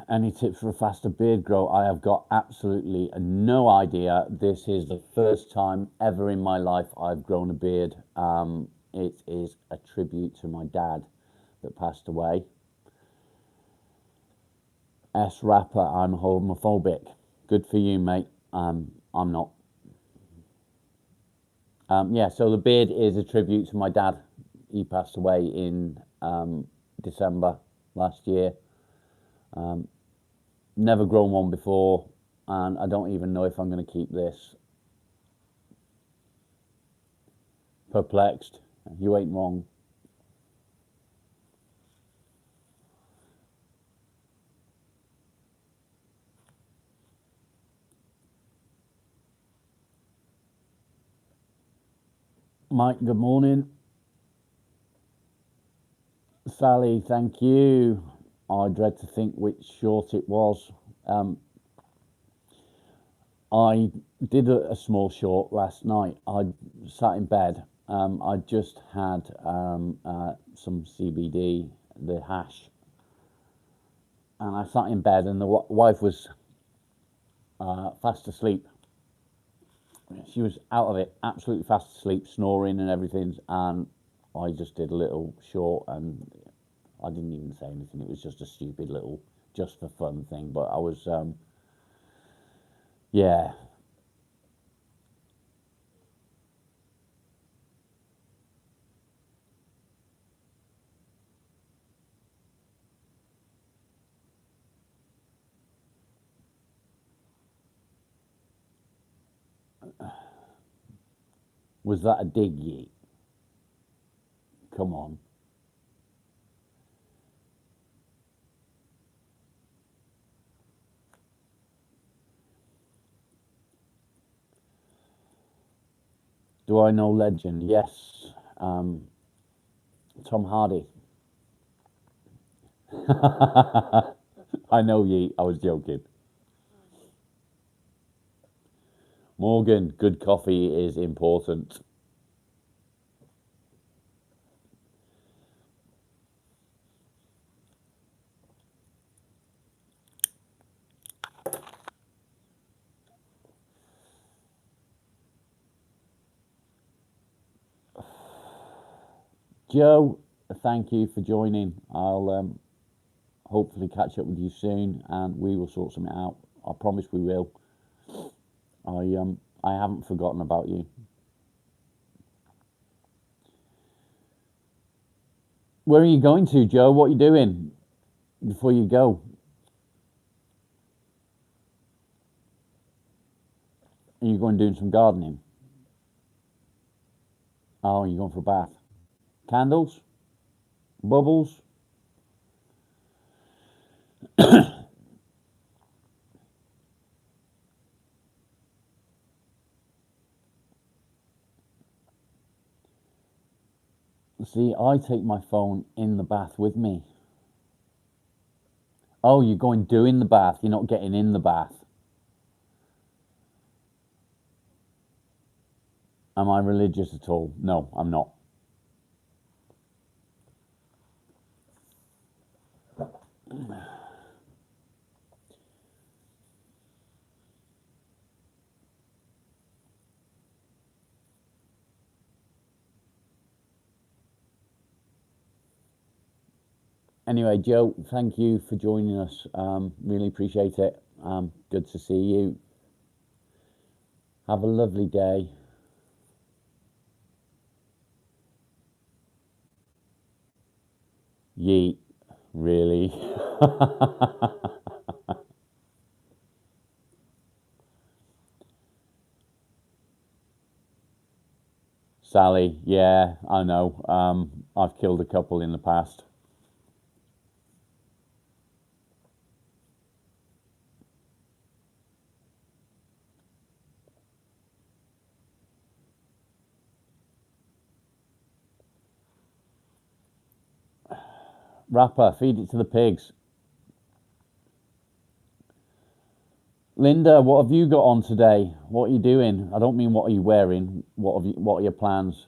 Any tips for a faster beard grow? I have got absolutely no idea. This is the first time ever in my life I've grown a beard. It is a tribute to my dad that passed away. S rapper, I'm homophobic. Good for you, mate. I'm not. Yeah, so the beard is a tribute to my dad. He passed away in December last year. Never grown one before, and I don't even know if I'm going to keep this. Perplexed. You ain't wrong. Mike, good morning. Sally, thank you. I dread to think which short it was. I did a small short last night. I sat in bed. I just had some CBD, the hash, and I sat in bed, and the wife was fast asleep. She was out of it, absolutely fast asleep, snoring and everything. And I just did a little short, and I didn't even say anything. It was just a stupid little, just for fun thing. But I was, yeah. Was that a dig, ye? Come on. Do I know legend? Yes. Tom Hardy. I know ye. I was joking. Morgan, good coffee is important. Joe, thank you for joining. I'll hopefully catch up with you soon, and we will sort something out. I promise we will. I haven't forgotten about you. Where are you going to, Joe? What are you doing before you go? Are you going doing some gardening? Oh, you're going for a bath. Candles? Bubbles? See, I take my phone in the bath with me. Oh, you're going doing the bath. You're not getting in the bath. Am I religious at all? No, I'm not. Anyway, Joe, thank you for joining us. Really appreciate it. Good to see you. Have a lovely day. Yeet, really. Sally, yeah, I know. I've killed a couple in the past. Rapper, feed it to the pigs. Linda, what have you got on today? What are you doing? I don't mean what are you wearing. What are your plans?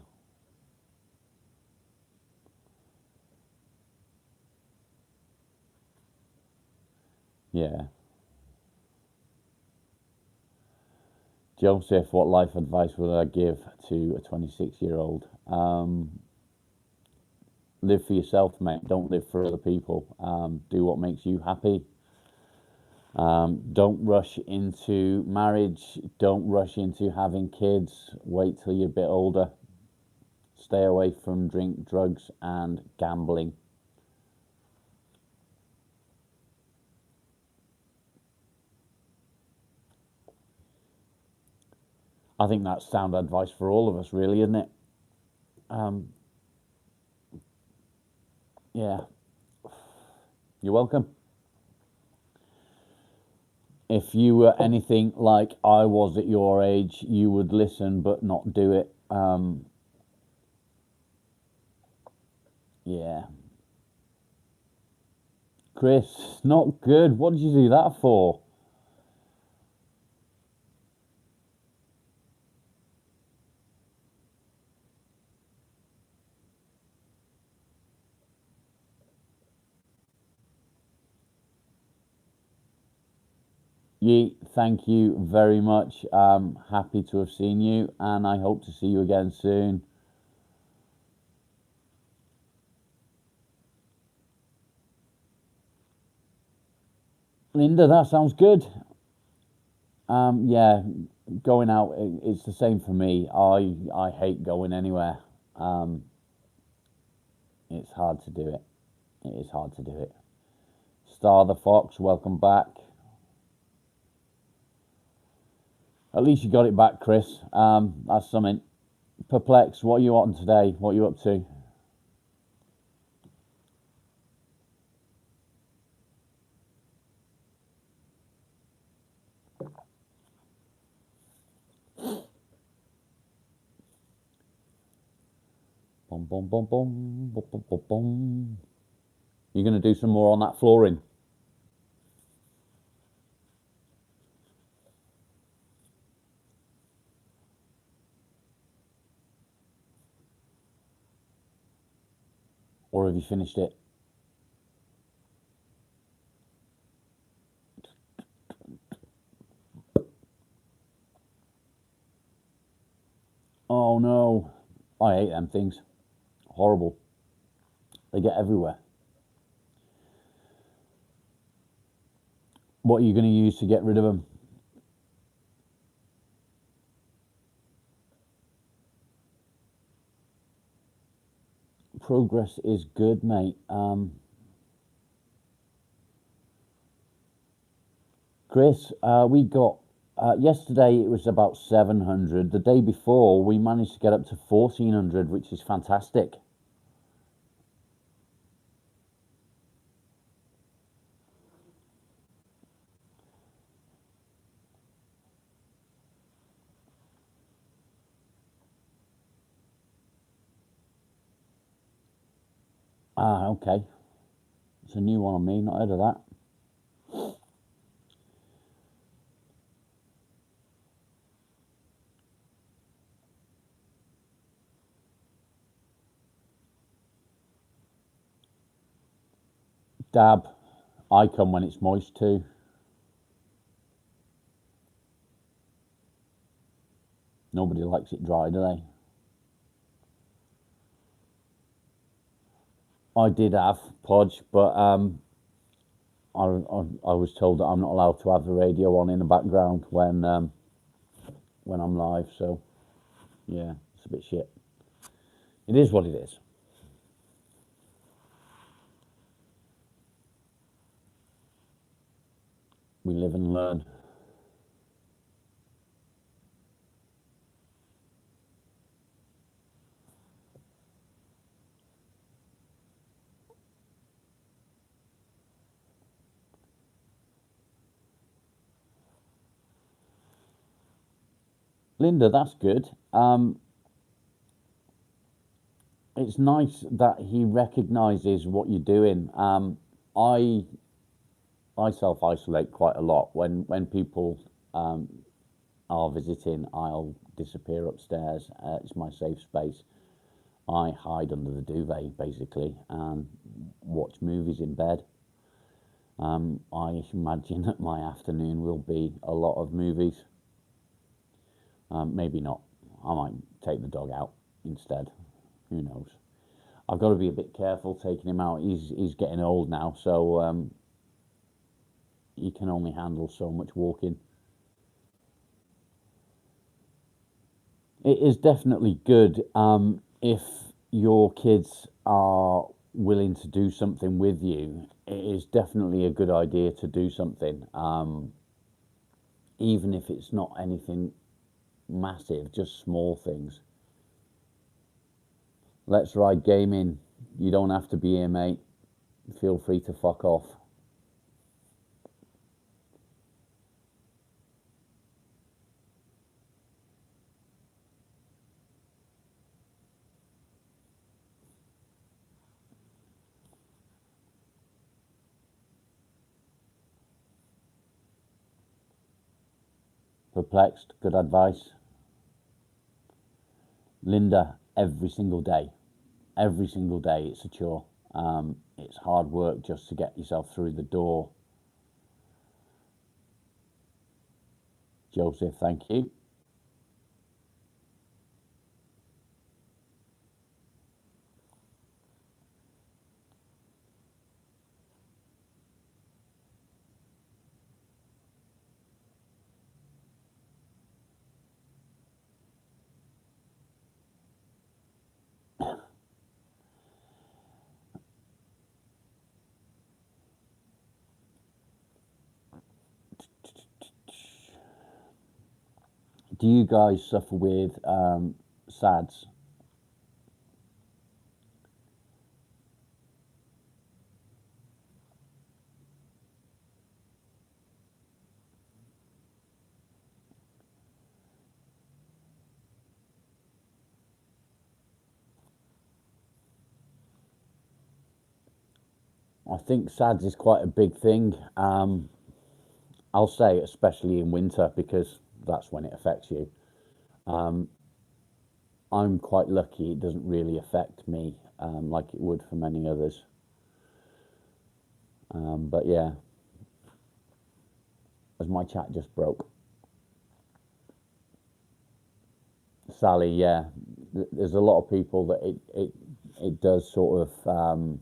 Yeah. Joseph, what life advice would I give to a 26-year-old? Live for yourself, mate. Don't live for other people. Do what makes you happy. Don't rush into marriage. Don't rush into having kids. Wait till you're a bit older. Stay away from drink, drugs, and gambling. I think that's sound advice for all of us, really, isn't it? Um, yeah, you're welcome. If you were anything like I was at your age, you would listen but not do it. Yeah. Chris, not good. What did you do that for? Ye, thank you very much. Happy to have seen you, and I hope to see you again soon. Linda, that sounds good. Yeah, going out, it's the same for me. I hate going anywhere. Um, it's hard to do it. It is hard to do it. Star the Fox, welcome back. At least you got it back, Chris. That's something. Perplex, what are you on today? What are you up to? Boom, boom, boom, boom, boom, boom, boom, boom. You're going to do some more on that flooring. Or have you finished it? Oh no. I hate them things. Horrible. They get everywhere. What are you going to use to get rid of them? Progress is good, mate. Chris, we got yesterday it was about 700. The day before we managed to get up to 1400, which is fantastic. Ah, okay. It's a new one on me. Not heard of that. Dab. I come when it's moist too. Nobody likes it dry, do they? I did have Podge, but I was told that I'm not allowed to have the radio on in the background when I'm live. So yeah, it's a bit shit. It is what it is. We live and learn. Linda, that's good. It's nice that he recognises what you're doing. I I self isolate quite a lot. When people are visiting, I'll disappear upstairs. It's my safe space. I hide under the duvet basically and watch movies in bed. I imagine that my afternoon will be a lot of movies. Maybe not. I might take the dog out instead. Who knows? I've got to be a bit careful taking him out. He's getting old now, so he can only handle so much walking. It is definitely good if your kids are willing to do something with you. It is definitely a good idea to do something, even if it's not anything massive, just small things. Let's ride gaming. You don't have to be here, mate. Feel free to fuck off. Perplexed, good advice. Linda, every single day. Every single day, it's a chore. It's hard work just to get yourself through the door. Joseph, thank you. Do you guys suffer with SADS? I think SADS is quite a big thing. I'll say, especially in winter, because that's when it affects you. I'm quite lucky; it doesn't really affect me like it would for many others. But yeah, as my chat just broke, Sally. Yeah, there's a lot of people that it does sort of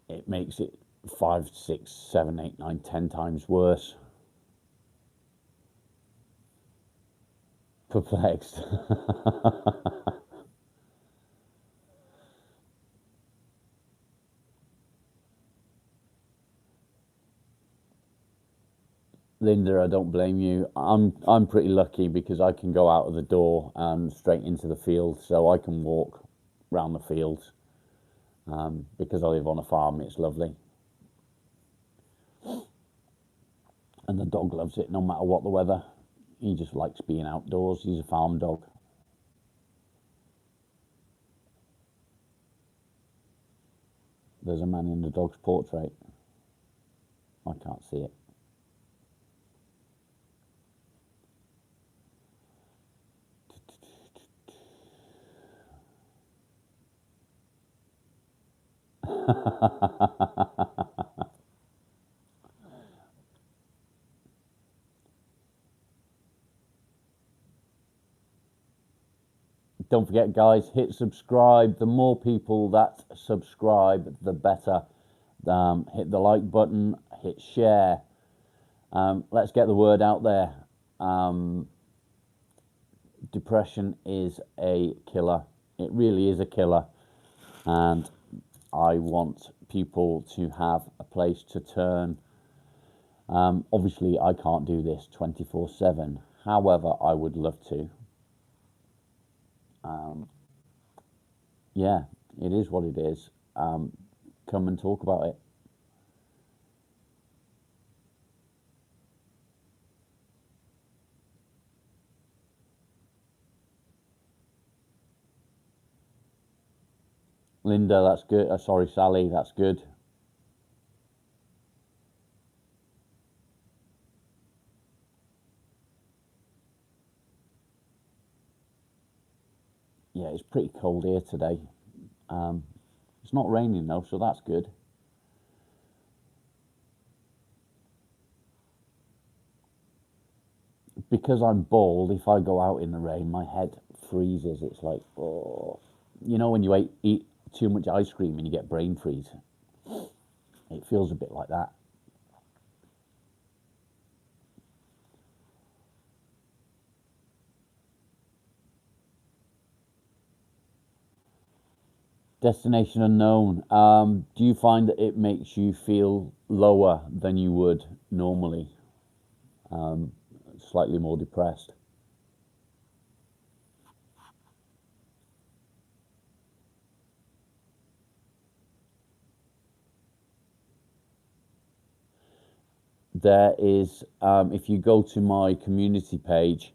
it makes it 5, 6, 7, 8, 9, 10 times worse. Perplexed. Linda, I don't blame you. I'm pretty lucky because I can go out of the door and straight into the field, so I can walk round the fields. Because I live on a farm, it's lovely, and the dog loves it no matter what the weather. He just likes being outdoors. He's a farm dog. There's a man in the dog's portrait. I can't see it. Don't forget, guys, hit subscribe. The more people that subscribe, the better. Hit the like button, hit share. Let's get the word out there. Depression is a killer. It really is a killer. And I want people to have a place to turn. Obviously, I can't do this 24/7. However, I would love to. Yeah, it is what it is. Come and talk about it. Linda, that's good. Sorry, Sally, that's good. Yeah, it's pretty cold here today. It's not raining though, so that's good. Because I'm bald, if I go out in the rain, my head freezes. It's like, oh, you know, when you eat too much ice cream and you get brain freeze. It feels a bit like that. Destination unknown. Do you find that it makes you feel lower than you would normally? Slightly more depressed? There is, if you go to my community page,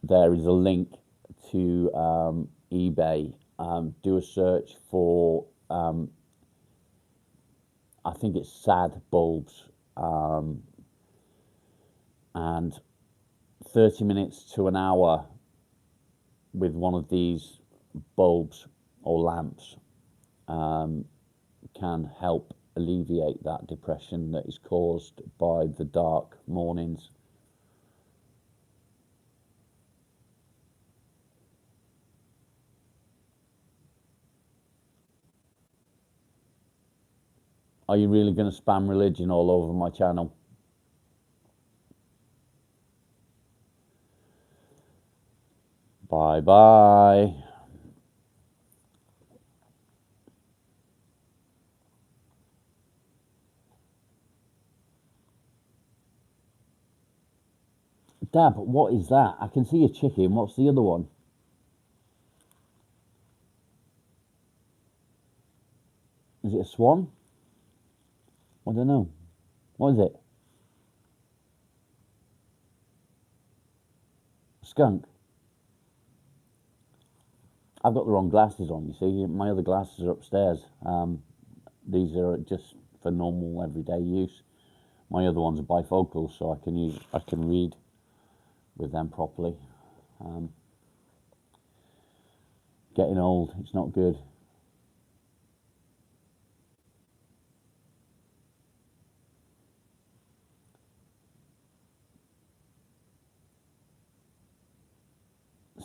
there is a link to eBay. Do a search for, I think it's sad bulbs, and 30 minutes to an hour with one of these bulbs or lamps can help alleviate that depression that is caused by the dark mornings. Are you really going to spam religion all over my channel? Bye bye. Dad, what is that? I can see a chicken. What's the other one? Is it a swan? I don't know. What is it? A skunk? I've got the wrong glasses on, you see. My other glasses are upstairs. These are just for normal everyday use. My other ones are bifocal, so I can read with them properly. Getting old, it's not good.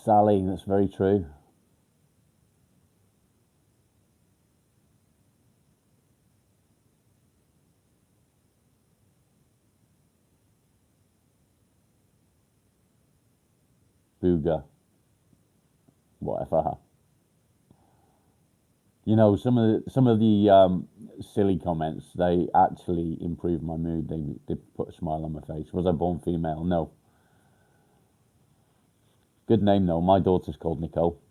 Sally, that's very true. Booger, whatever. You know, some of the silly comments, they actually improve my mood. They put a smile on my face. Was I born female? No. Good name though. My daughter's called Nicole.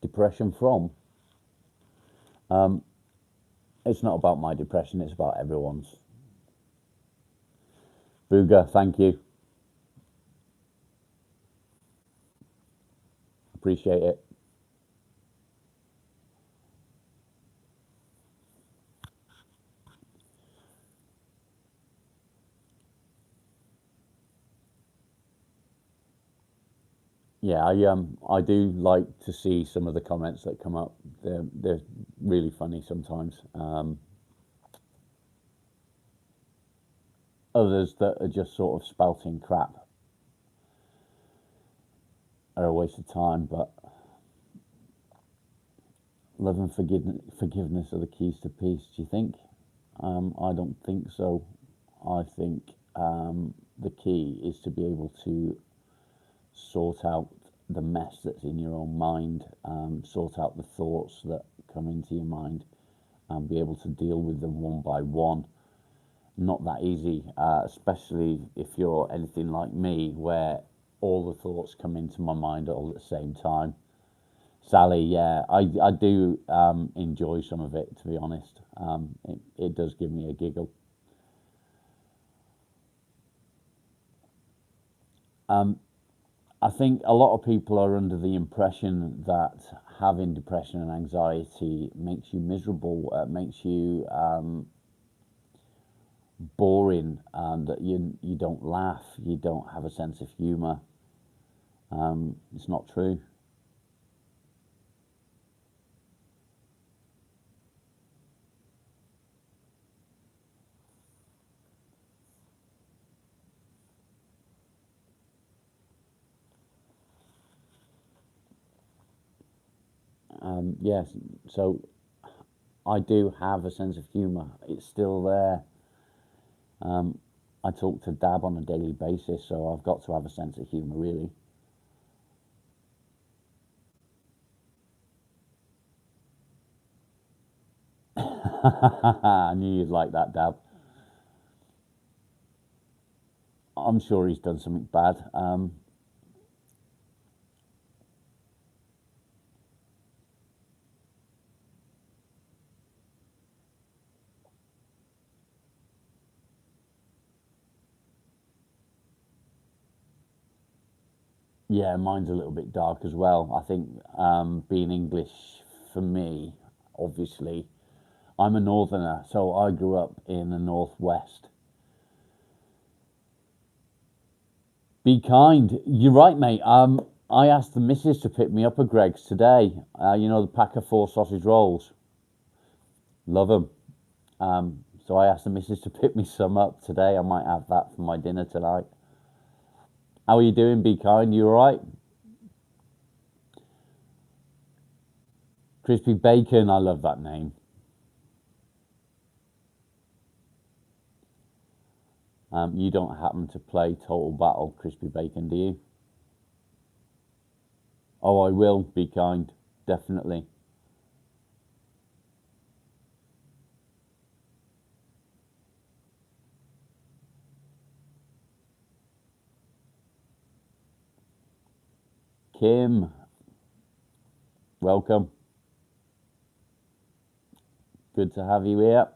Depression from? It's not about my depression. It's about everyone's. Booger, thank you. Appreciate it. Yeah, I do like to see some of the comments that come up. They're really funny sometimes. Others that are just sort of spouting crap are a waste of time. But love and forgiveness are the keys to peace. Do you think? I don't think so. I think the key is to be able to sort out the mess that's in your own mind, sort out the thoughts that come into your mind, and be able to deal with them one by one. Not that easy, especially if you're anything like me, where all the thoughts come into my mind all at the same time. Sally, yeah, I do enjoy some of it, to be honest. It does give me a giggle. I think a lot of people are under the impression that having depression and anxiety makes you miserable, makes you boring, and that you don't laugh, you don't have a sense of humour. It's not true. Yes, so I do have a sense of humour. It's still there. I talk to Dab on a daily basis, so I've got to have a sense of humour, really. I knew you'd like that, Dab. I'm sure he's done something bad. Yeah, mine's a little bit dark as well. I think being English for me, obviously, I'm a northerner, so I grew up in the northwest. Be kind. You're right, mate. I asked the missus to pick me up a Greg's today. You know, the pack of four sausage rolls. Love them. So I asked the missus to pick me some up today. I might have that for my dinner tonight. How are you doing? Be kind. You all right? Crispy bacon. I love that name. You don't happen to play Total Battle Crispy Bacon, do you? Oh, I will. Be kind. Definitely. Kim, welcome. Good to have you here.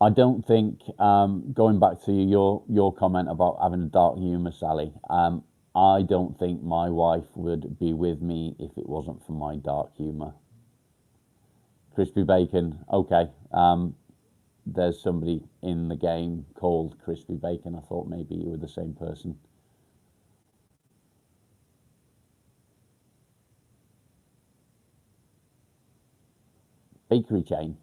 I don't think going back to your comment about having a dark humour, Sally. I don't think my wife would be with me if it wasn't for my dark humour. Crispy bacon. Okay. There's somebody in the game called Crispy Bacon. I thought maybe you were the same person. Bakery chain.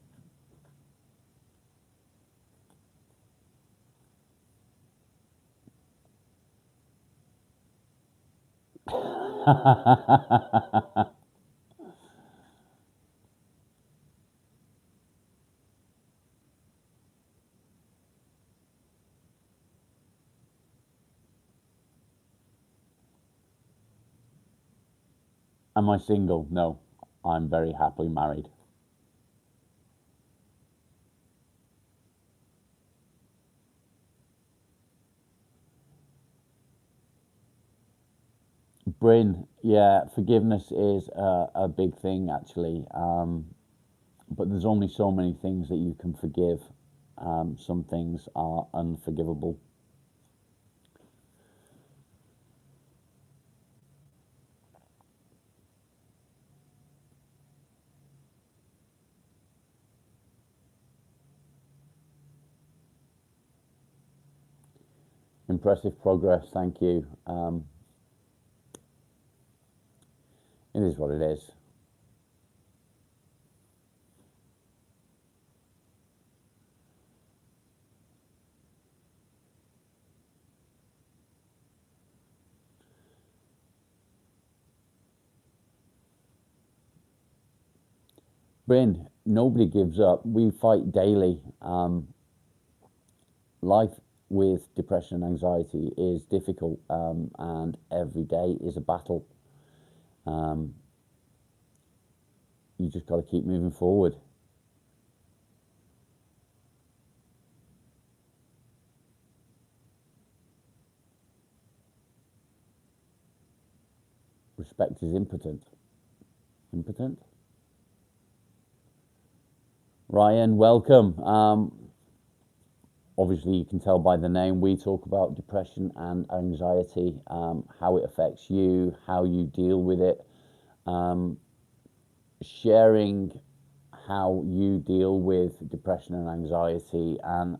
Am I single? No. I'm very happily married. Bryn, yeah, forgiveness is a big thing actually. But there's only so many things that you can forgive. Some things are unforgivable. Impressive progress, thank you. It is what it is. Bryn, nobody gives up. We fight daily. Life with depression and anxiety is difficult, and every day is a battle. Um, you just got to keep moving forward. Respect is impotent. Impotent? Ryan, welcome. Obviously, you can tell by the name, we talk about depression and anxiety, how it affects you, how you deal with it, um, sharing how you deal with depression and anxiety, and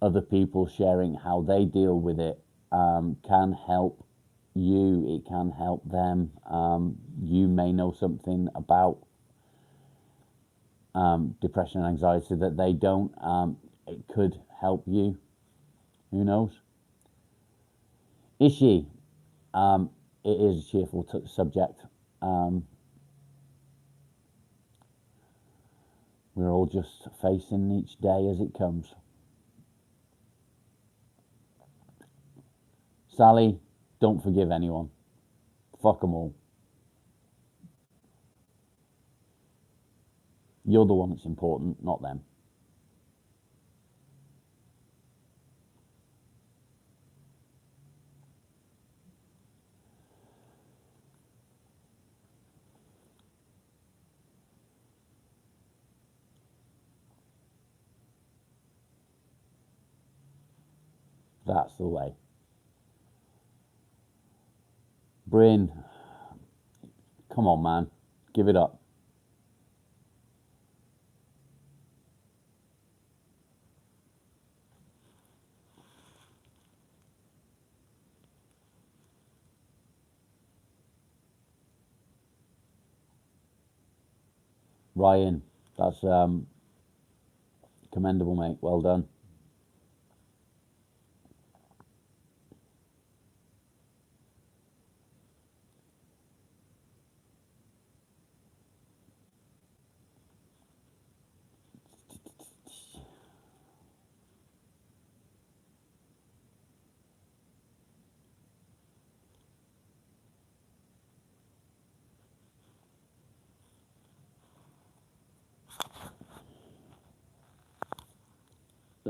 other people sharing how they deal with it, can help you, it can help them. You may know something about depression and anxiety that they don't. It could help you. Who knows? Ishi, it is a cheerful subject. Um, we're all just facing each day as it comes. Sally, don't forgive anyone. Fuck them all. You're the one that's important, not them. That's the way. Bryn, come on, man. Give it up. Ryan, that's commendable, mate. Well done.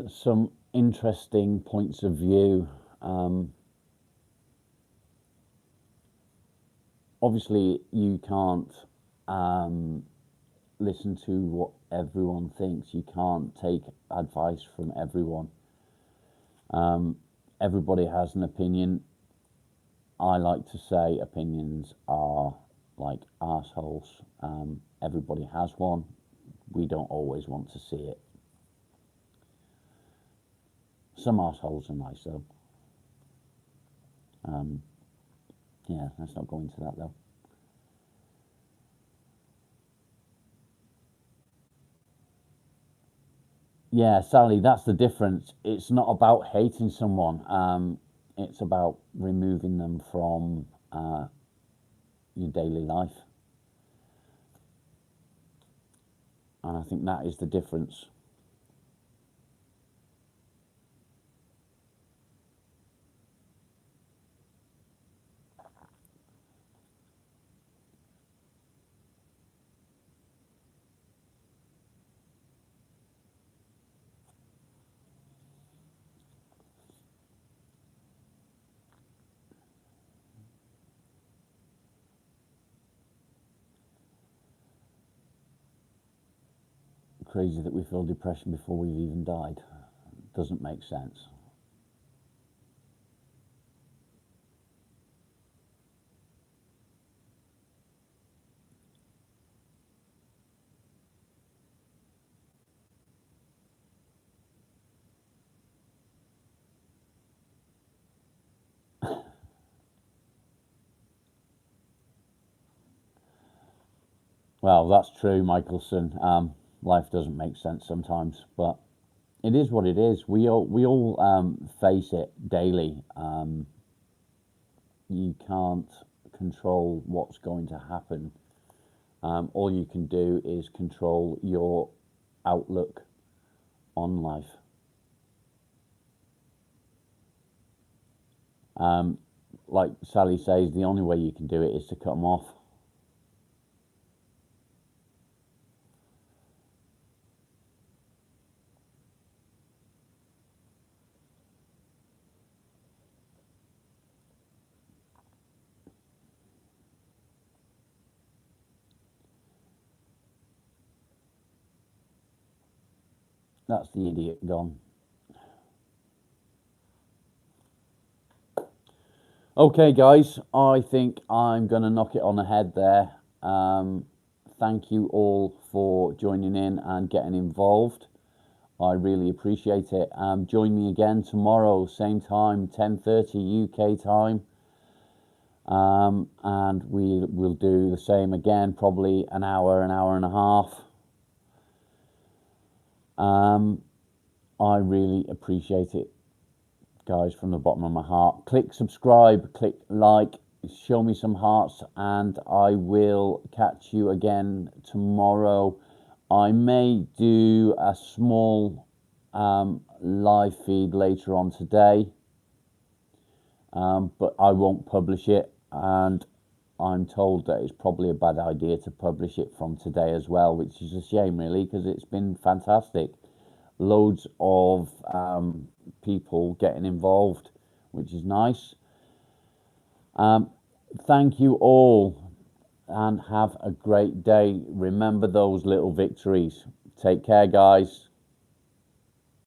Some interesting points of view. Obviously, you can't listen to what everyone thinks. You can't take advice from everyone. Everybody has an opinion. I like to say opinions are like assholes. Everybody has one. We don't always want to see it. Some assholes are nice though. Yeah, let's not go into that though. Yeah, Sally, that's the difference. It's not about hating someone. It's about removing them from your daily life, and I think that is the difference. Crazy that we feel depression before we've even died. Doesn't make sense. Well, that's true, Michelson. Life doesn't make sense sometimes, but it is what it is. We all face it daily. You can't control what's going to happen All you can do is control your outlook on life. Like Sally says, the only way you can do it is to cut them off. That's the idiot gone. Okay, guys, I think I'm going to knock it on the head there. Thank you all for joining in and getting involved. I really appreciate it. Join me again tomorrow, same time, 10:30 UK time. And we will do the same again, probably an hour and a half. I really appreciate it, guys, from the bottom of my heart. Click subscribe, click like, show me some hearts, and I will catch you again tomorrow. I may do a small live feed later on today, but I won't publish it, and I'm told that it's probably a bad idea to publish it from today as well, which is a shame, really, because it's been fantastic. Loads of people getting involved, which is nice. Thank you all and have a great day. Remember those little victories. Take care, guys.